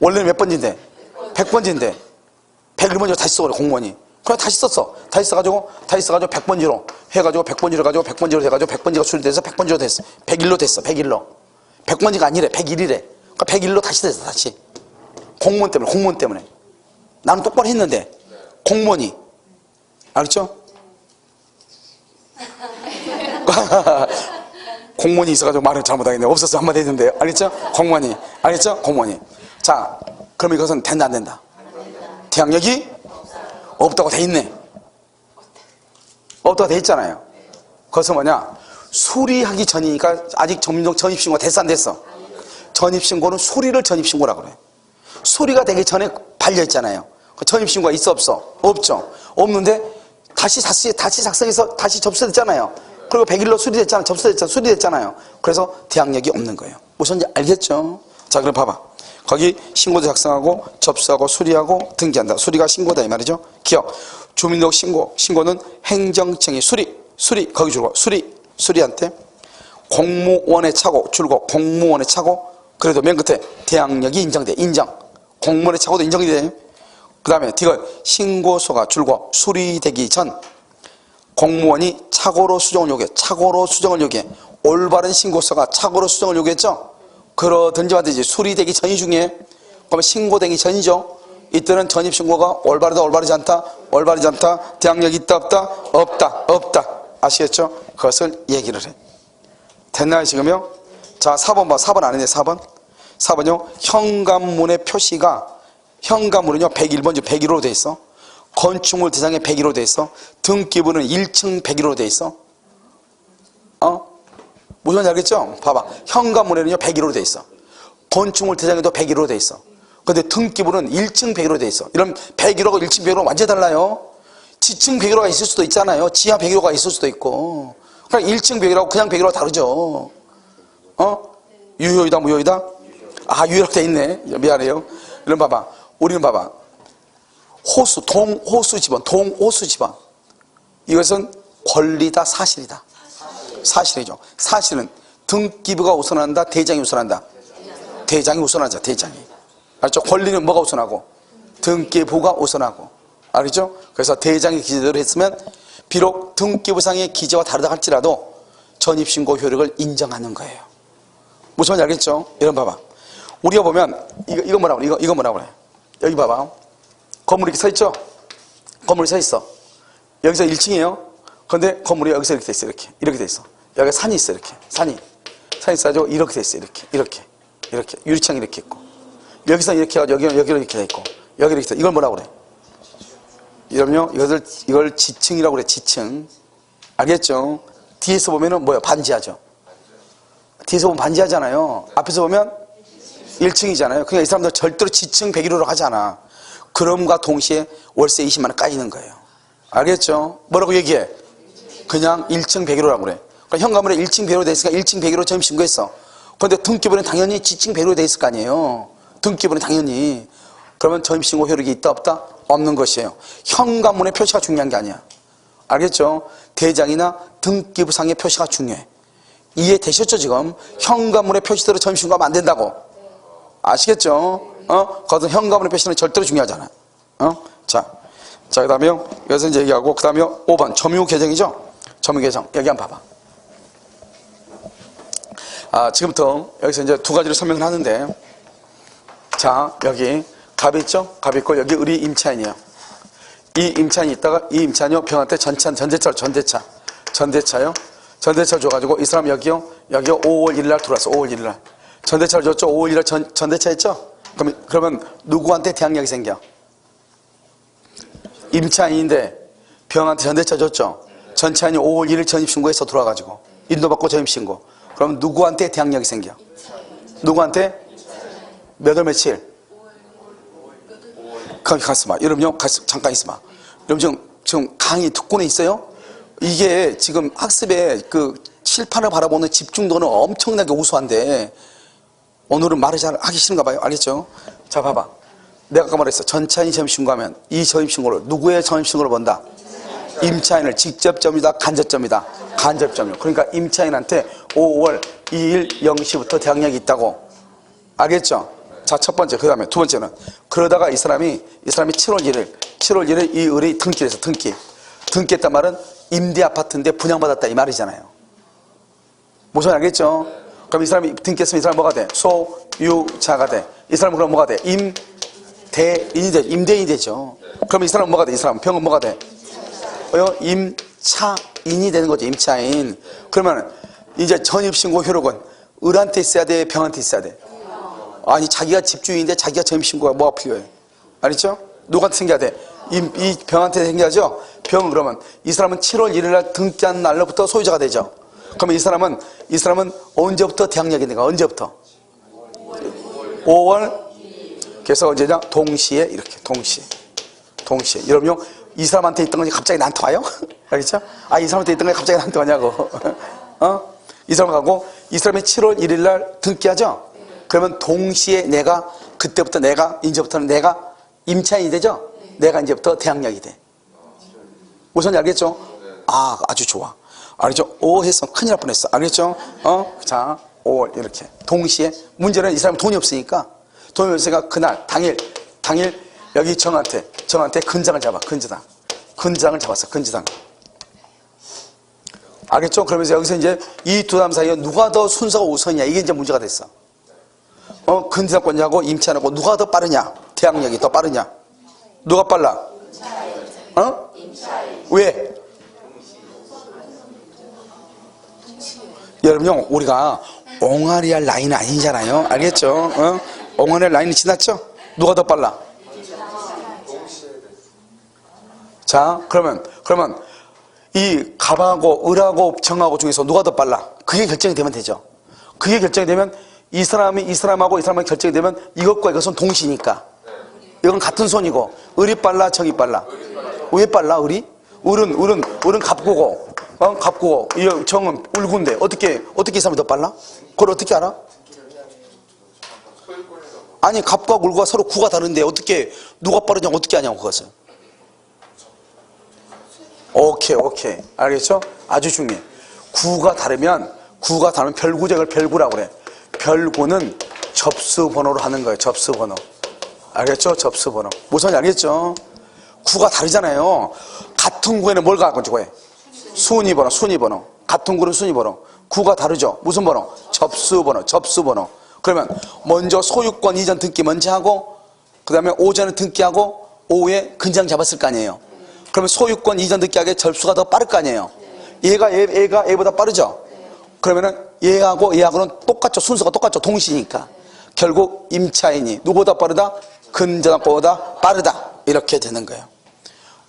원래는 몇 번지인데? 100번지인데 101번지로 다시 써오래 공무원이. 그래 다시 썼어. 다시 써가지고 100번지로 해가지고 100번지로 해가지고 100번지로 해가지고 100번지가 수리돼서 100번지로 됐어. 101로 됐어. 101로. 100번지가 아니래. 101이래. 그러니까 101로 다시 됐어. 다시. 공무원 때문에. 나는 똑바로 했는데 공무원이. 알겠죠? 공무원이 있어가지고 말을 잘못하겠네. 없어서 한마디 했는데. 알겠죠? 공무원이. 알겠죠? 공무원이. 자, 그럼 이것은 된다 안 된다? 대항력이 없다고 돼 있네. 없다고 돼 있잖아요. 그것은 뭐냐? 수리하기 전이니까 아직 전입신고가 됐어 안 됐어? 전입신고는 수리를 전입신고라고 그래. 수리가 되기 전에 발려있잖아요. 전입신고가 있어 없어? 없죠. 없는데 다시 작성해서 다시 접수됐잖아요. 그리고 100일로 수리됐잖아요. 그래서 대항력이 없는 거예요. 무슨지 알겠죠? 자, 그럼 봐봐. 거기 신고도 작성하고 접수하고 수리하고 등기한다. 수리가 신고다 이 말이죠. 기억. 주민등록 신고는 행정청이 수리 거기 줄고 수리한테 공무원의 차고 줄고 공무원의 차고 그래도 맨 끝에 대항력이 인정돼. 공무원의 차고도 인정이 돼. 그 다음에 디귿 신고서가 줄고 수리되기 전 공무원이 착오로 수정을 요구해. 올바른 신고서가 착오로 수정을 요구했죠. 그러든지 말든지 수리되기 전이 중에 그러면 신고되기 전이죠. 이때는 전입신고가 올바르다 올바르지 않다 대항력이 있다 없다 아시겠죠? 그것을 얘기를 해. 됐나요 지금요? 자, 4번 봐. 4번 안 했네. 4번요. 현관문의 표시가 현관문은요 101번지 101호로 돼 있어. 건축물 대상에 101호로 돼 있어. 등기부는 1층 101호로 돼 있어. 무슨 말인지 알겠죠? 봐봐. 현관문에는요 101호로 돼 있어. 건축물 대상에도 101호로 돼 있어. 근데 등기부는 1층 101호로 돼 있어. 이런 101호하고 1층 101호는 완전히 달라요. 지층 101호가 있을 수도 있잖아요. 지하 101호가 있을 수도 있고. 그러니까 1층 101호하고 그냥 101호가 다르죠. 유효이다 무효이다? 유효라고 돼 있네. 미안해요. 이런 봐봐. 우리는 봐봐. 동호수 집안. 이것은 권리다 사실이다. 사실이죠. 사실은 등기부가 우선한다 대장이 우선한다? 대장이 우선하죠. 대장이. 알죠? 권리는 뭐가 우선하고? 등기부가 우선하고. 알겠죠? 그래서 대장이 기재대로 했으면 비록 등기부상의 기재와 다르다 할지라도 전입신고 효력을 인정하는 거예요. 무슨 말인지 알겠죠? 이런 봐봐. 우리가 보면 이거 뭐라고 그래? 이거 뭐라고 그래? 여기 봐봐. 건물이 이렇게 서 있죠? 건물이 서 있어. 여기서 1층이에요. 그런데 건물이 여기서 이렇게 돼 있어. 이렇게 돼 있어. 여기 산이 있어. 이렇게 산이 있어가지고 이렇게 돼 있어. 이렇게 유리창이 이렇게 있고 여기서 이렇게 해가지고 여기로 이렇게 돼 있고 여기 이렇게 돼. 이걸 뭐라고 그래? 이러면요 이걸 지층이라고 그래. 지층. 알겠죠? 뒤에서 보면은 뭐야? 반지하죠. 뒤에서 보면 반지하잖아요. 앞에서 보면 1층이잖아요. 그러니까 이 사람들 절대로 지층 101호로 하지 않아. 그럼과 동시에 월세 20만 원 까이는 거예요. 알겠죠? 뭐라고 얘기해? 그냥 1층 101호라고 그래. 그러니까 현관문에 1층 101호 돼 있으니까 1층 101호 전입신고했어. 그런데 등기부는 당연히 지층 101호 돼 있을 거 아니에요. 등기부는 당연히. 그러면 전입신고 효력이 있다 없다? 없는 것이에요. 현관문의 표시가 중요한 게 아니야. 알겠죠? 대장이나 등기부상의 표시가 중요해. 이해되셨죠 지금? 현관문의 표시대로 전입신고하면 안 된다고. 아시겠죠? 거기서 현금으로 표시는 절대로 중요하잖아. 자, 그 다음에요. 여기서 이제 얘기하고, 그 다음에 5번. 점유 계정이죠? 점유 계정. 여기 한번 봐봐. 지금부터 여기서 이제 두 가지를 설명을 하는데, 자, 여기 갑이 있죠? 갑이 있고, 여기 을이 임차인이에요. 이 임차인이 있다가, 이 임차인이요. 병한테 전대차요. 전대차를 줘가지고, 이 사람 여기요. 5월 1일 날 들어왔어. 5월 1일 날. 전대차를 줬죠? 5월 1일 날 전대차 했죠? 그러면 누구한테 대항력이 생겨? 임차인인데 병한테 전대차 줬죠? 전차인이 5월 1일 전입신고해서 들어와가지고 인도받고 전입신고. 그럼 누구한테 대항력이 생겨? 누구한테? 몇 월 며칠? 거기 가서 봐. 여러분요, 잠깐 있어봐. 여러분 지금 강의 듣고는 있어요? 이게 지금 학습의 그 칠판을 바라보는 집중도는 엄청나게 우수한데 오늘은 말을 잘 하기 싫은가 봐요. 알겠죠? 자, 봐봐. 내가 아까 말했어. 전차인이 전입신고하면 이 전입신고를 누구의 전입신고를 본다? 임차인을 직접점이다, 간접점이다. 간접점이요. 그러니까 임차인한테 5월 2일 0시부터 대항력이 있다고. 알겠죠? 자, 첫 번째. 그 다음에 두 번째는 그러다가 이 사람이 7월 1일 이 을이 등기를 했어. 등기했단 말은 임대 아파트인데 분양받았다 이 말이잖아요. 무슨 말 알겠죠? 그럼 이 사람이 등기했으면 이 사람 뭐가 돼? 소유자가 돼. 이 사람은 그럼 뭐가 돼? 임대인이 되죠. 임대인이 되죠. 그럼 이 사람은 뭐가 돼? 이 사람 병은 뭐가 돼? 임차인이 되는 거죠. 임차인. 그러면 이제 전입신고 효력은 을한테 있어야 돼? 병한테 있어야 돼? 아니, 자기가 집주인인데 자기가 전입신고가 뭐가 필요해? 알겠죠? 누구한테 생겨야 돼? 이 병한테 생겨야죠? 병은 그러면 이 사람은 7월 1일 날 등기한 날로부터 소유자가 되죠. 그러면 이 사람은 언제부터 대항력이 되는가? 언제부터? 5월. 그래서 언제냐? 동시에 이렇게 동시에. 여러분요, 이 사람한테 있던 건 갑자기 나한테 와요? 알겠죠? 이 사람한테 있던 건 갑자기 나한테 와냐고. 이 사람하고 이 사람이 7월 1일 날 등기하죠? 그러면 동시에 그때부터 이제부터는 내가 임차인이 되죠? 내가 이제부터 대항력이 돼. 우선 알겠죠? 아주 좋아. 알겠죠? 했어. 큰일 날 뻔했어. 알겠죠? 자, 5월 이렇게. 동시에. 문제는 이 사람은 돈이 없으니까 그날, 당일 여기 정한테 근장을 잡아. 근장을 잡았어. 근지당. 알겠죠? 그러면서 여기서 이제 이 두 사람 사이에 누가 더 순서가 우선이냐. 이게 이제 문제가 됐어. 근지당권자하고 임차인하고 누가 더 빠르냐. 대항력이 더 빠르냐. 누가 빨라? 왜? 여러분요, 우리가 옹알이할 라인은 아니잖아요. 알겠죠? 옹알이할 라인이 지났죠? 누가 더 빨라? 자, 그러면 이 갑하고 을하고 정하고 중에서 누가 더 빨라? 그게 결정이 되면 되죠. 그게 결정이 되면 이 사람하고 이 사람이 결정이 되면 이것과 이것은 동시니까. 이건 같은 손이고 을이 빨라, 정이 빨라? 왜 빨라, 을이? 을은 갑구고, 갑구고, 이 정은 울군데 어떻게 이 사람이 더 빨라? 그걸 어떻게 알아? 아니, 갑과 을과 서로 구가 다른데 어떻게 누가 빠르냐고 어떻게 하냐고 그것을. 오케이. 알겠죠? 아주 중요해. 구가 다르면 별구적을 별구라고 그래. 별구는 접수번호로 하는 거예요. 접수번호. 알겠죠? 접수번호. 무슨 말인지 알겠죠? 구가 다르잖아요. 같은 구에는 뭘 갖고 해? 순위번호. 같은 구는 순위번호. 구가 다르죠? 무슨 번호? 접수번호. 그러면 먼저 소유권 이전 등기 먼저 하고, 그 다음에 오전에 등기하고, 오후에 근장 잡았을 거 아니에요. 그러면 소유권 이전 등기하기에 접수가 더 빠를 거 아니에요. 얘가 얘보다 빠르죠? 그러면은 얘하고는 똑같죠. 순서가 똑같죠. 동시니까. 결국 임차인이 누구보다 빠르다? 근저당권보다 빠르다. 이렇게 되는 거예요.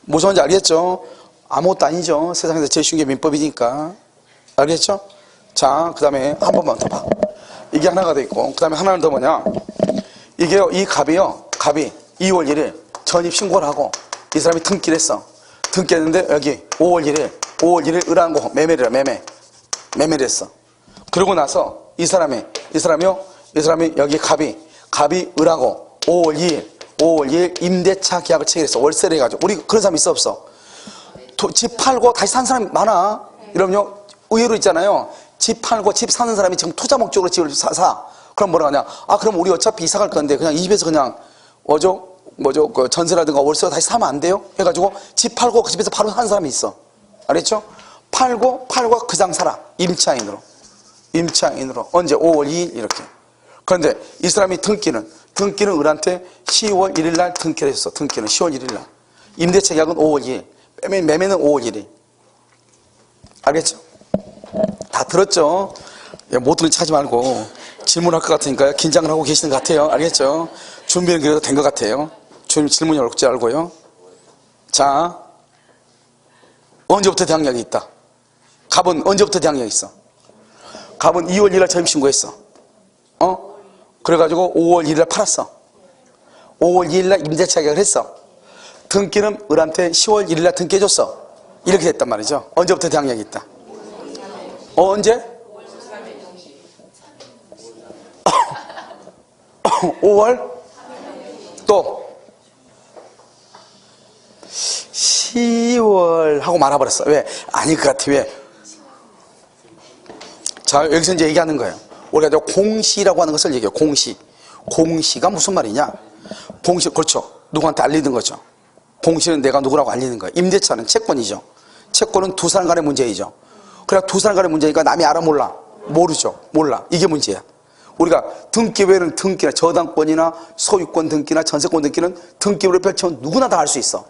무슨 말인지 알겠죠? 아무것도 아니죠. 세상에서 제일 쉬운 게 민법이니까. 알겠죠? 자, 그 다음에 한 번만 더 봐. 이게 하나가 돼 있고, 그 다음에 하나는 더 뭐냐? 이 갑이 2월 1일 전입신고를 하고, 이 사람이 등기를 했어. 등기했는데, 여기 5월 1일 을하고 매매를 했어. 그러고 나서 이 사람이 여기 갑이 을하고 5월 2일 임대차 계약을 체결했어. 월세를 해가지고. 우리 그런 사람 있어, 없어? 집 팔고 다시 산 사람이 많아. 여러분요, 의외로 있잖아요. 집 팔고 집 사는 사람이 지금 투자 목적으로 집을 사. 그럼 뭐라 하냐? 아, 그럼 우리 어차피 이사 갈 건데 그냥 이 집에서 그냥 그 전세라든가 월세로 다시 사면 안 돼요? 해가지고 집 팔고 그 집에서 바로 사는 사람이 있어. 알겠죠? 팔고 그 장 살아. 임차인으로. 언제? 5월 2일 이렇게. 그런데 이 사람이 등기는 을한테 10월 1일 날 등기를 했어. 등기는 10월 1일 날. 임대차 계약은 5월 2일. 매매는 5월 1일. 알겠죠? 다 들었죠? 못 들은 척 하지 말고 질문할 것 같으니까 긴장을 하고 계시는 것 같아요. 알겠죠? 준비는 그래도 된 것 같아요. 질문이 어렵지 않고요. 자, 언제부터 대항력이 있다? 갑은 언제부터 대항력이 있어? 갑은 2월 1일 날 전입신고했어. 그래가지고 5월 1일 날 팔았어. 5월 2일 날 임대차 계약을 했어. 등기는 을한테 10월 1일 날 등기해줬어. 이렇게 됐단 말이죠. 언제부터 대항력이 있다? 언제? 5월? 또 10월 하고 말아버렸어. 왜? 아닐 것 같아. 왜? 자, 여기서 이제 얘기하는 거예요. 우리가 공시라고 하는 것을 얘기해요. 공시가 무슨 말이냐? 공시, 그렇죠. 누구한테 알리는 거죠. 공시는 내가 누구라고 알리는 거예요. 임대차는 채권이죠. 채권은 두 사람 간의 문제이죠. 그래, 두 사람 간의 문제니까 남이 알아 몰라? 모르죠. 몰라. 이게 문제야. 우리가 등기 외에는 등기나 저당권이나 소유권 등기나 전세권 등기는 등기부를 펼치면 누구나 다 알 수 있어.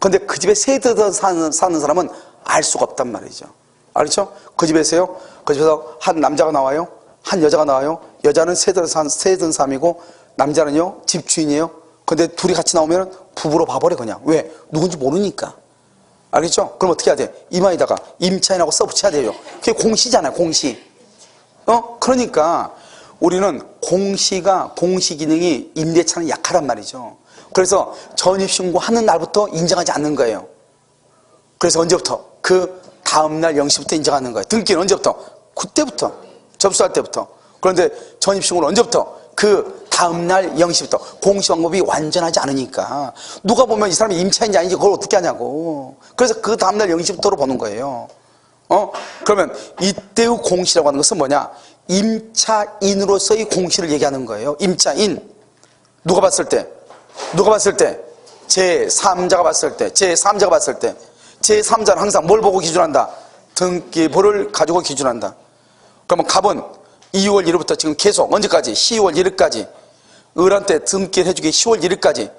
근데 그 집에 세대서 사는 사람은 알 수가 없단 말이죠. 알죠? 그 집에서요. 그 집에서 한 남자가 나와요. 한 여자가 나와요. 여자는 세든 사람이고 남자는요 집주인이에요. 근데 둘이 같이 나오면 부부로 봐버려 그냥. 왜? 누군지 모르니까. 알겠죠? 그럼 어떻게 해야 돼? 이마에다가 임차인하고 써붙여야 돼요. 그게 공시잖아요. 공시. 그러니까 우리는 공시 기능이 임대차는 약하단 말이죠. 그래서 전입신고하는 날부터 인정하지 않는 거예요. 그래서 언제부터? 그 다음날 0시부터 인정하는 거예요. 등기는 언제부터? 그때부터. 접수할 때부터. 그런데 전입신고는 언제부터? 그 다음날 0시부터. 공시 방법이 완전하지 않으니까 누가 보면 이 사람이 임차인지 아닌지 그걸 어떻게 하냐고. 그래서 그 다음날 0시부터로 보는 거예요. 그러면 이때의 공시라고 하는 것은 뭐냐? 임차인으로서의 공시를 얘기하는 거예요. 임차인. 누가 봤을 때? 제3자가 봤을 때. 제3자는 항상 뭘 보고 기준한다? 등기부를 가지고 기준한다. 그러면 갑은 2월 1일부터 지금 계속 언제까지? 10월 1일까지. 을한테 등기를 해주기 10월 1일까지.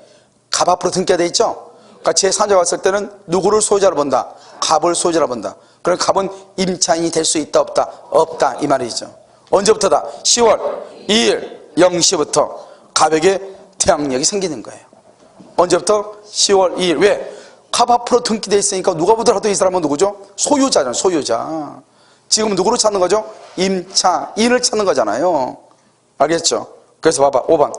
갑 앞으로 등기가 돼 있죠? 그러니까 제3자가 봤을 때는 누구를 소유자로 본다? 갑을 소유자로 본다. 그럼 갑은 임차인이 될 수 있다 없다? 없다 이 말이죠. 언제부터다? 10월 2일 0시부터 갑에게 대항력이 생기는 거예요. 언제부터? 10월 2일. 왜? 갑 앞으로 등기되어 있으니까 누가 보더라도 이 사람은 누구죠? 소유자잖아요. 소유자. 지금 누구를 찾는 거죠? 임차인을 찾는 거잖아요. 알겠죠? 그래서 봐봐. 5번.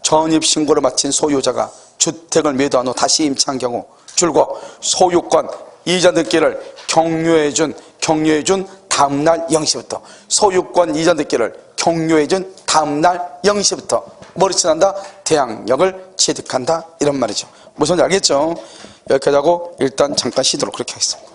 전입신고를 마친 소유자가 주택을 매도한 후 다시 임차한 경우 줄곧 소유권 이전 등기를 격려해준 다음날 0시부터. 소유권 이전 등기를 격려해준 다음날 0시부터 뭐를 취한다? 대항력을 취득한다 이런 말이죠. 무슨 말인지 알겠죠? 여기까지 하고 일단 잠깐 쉬도록 그렇게 하겠습니다.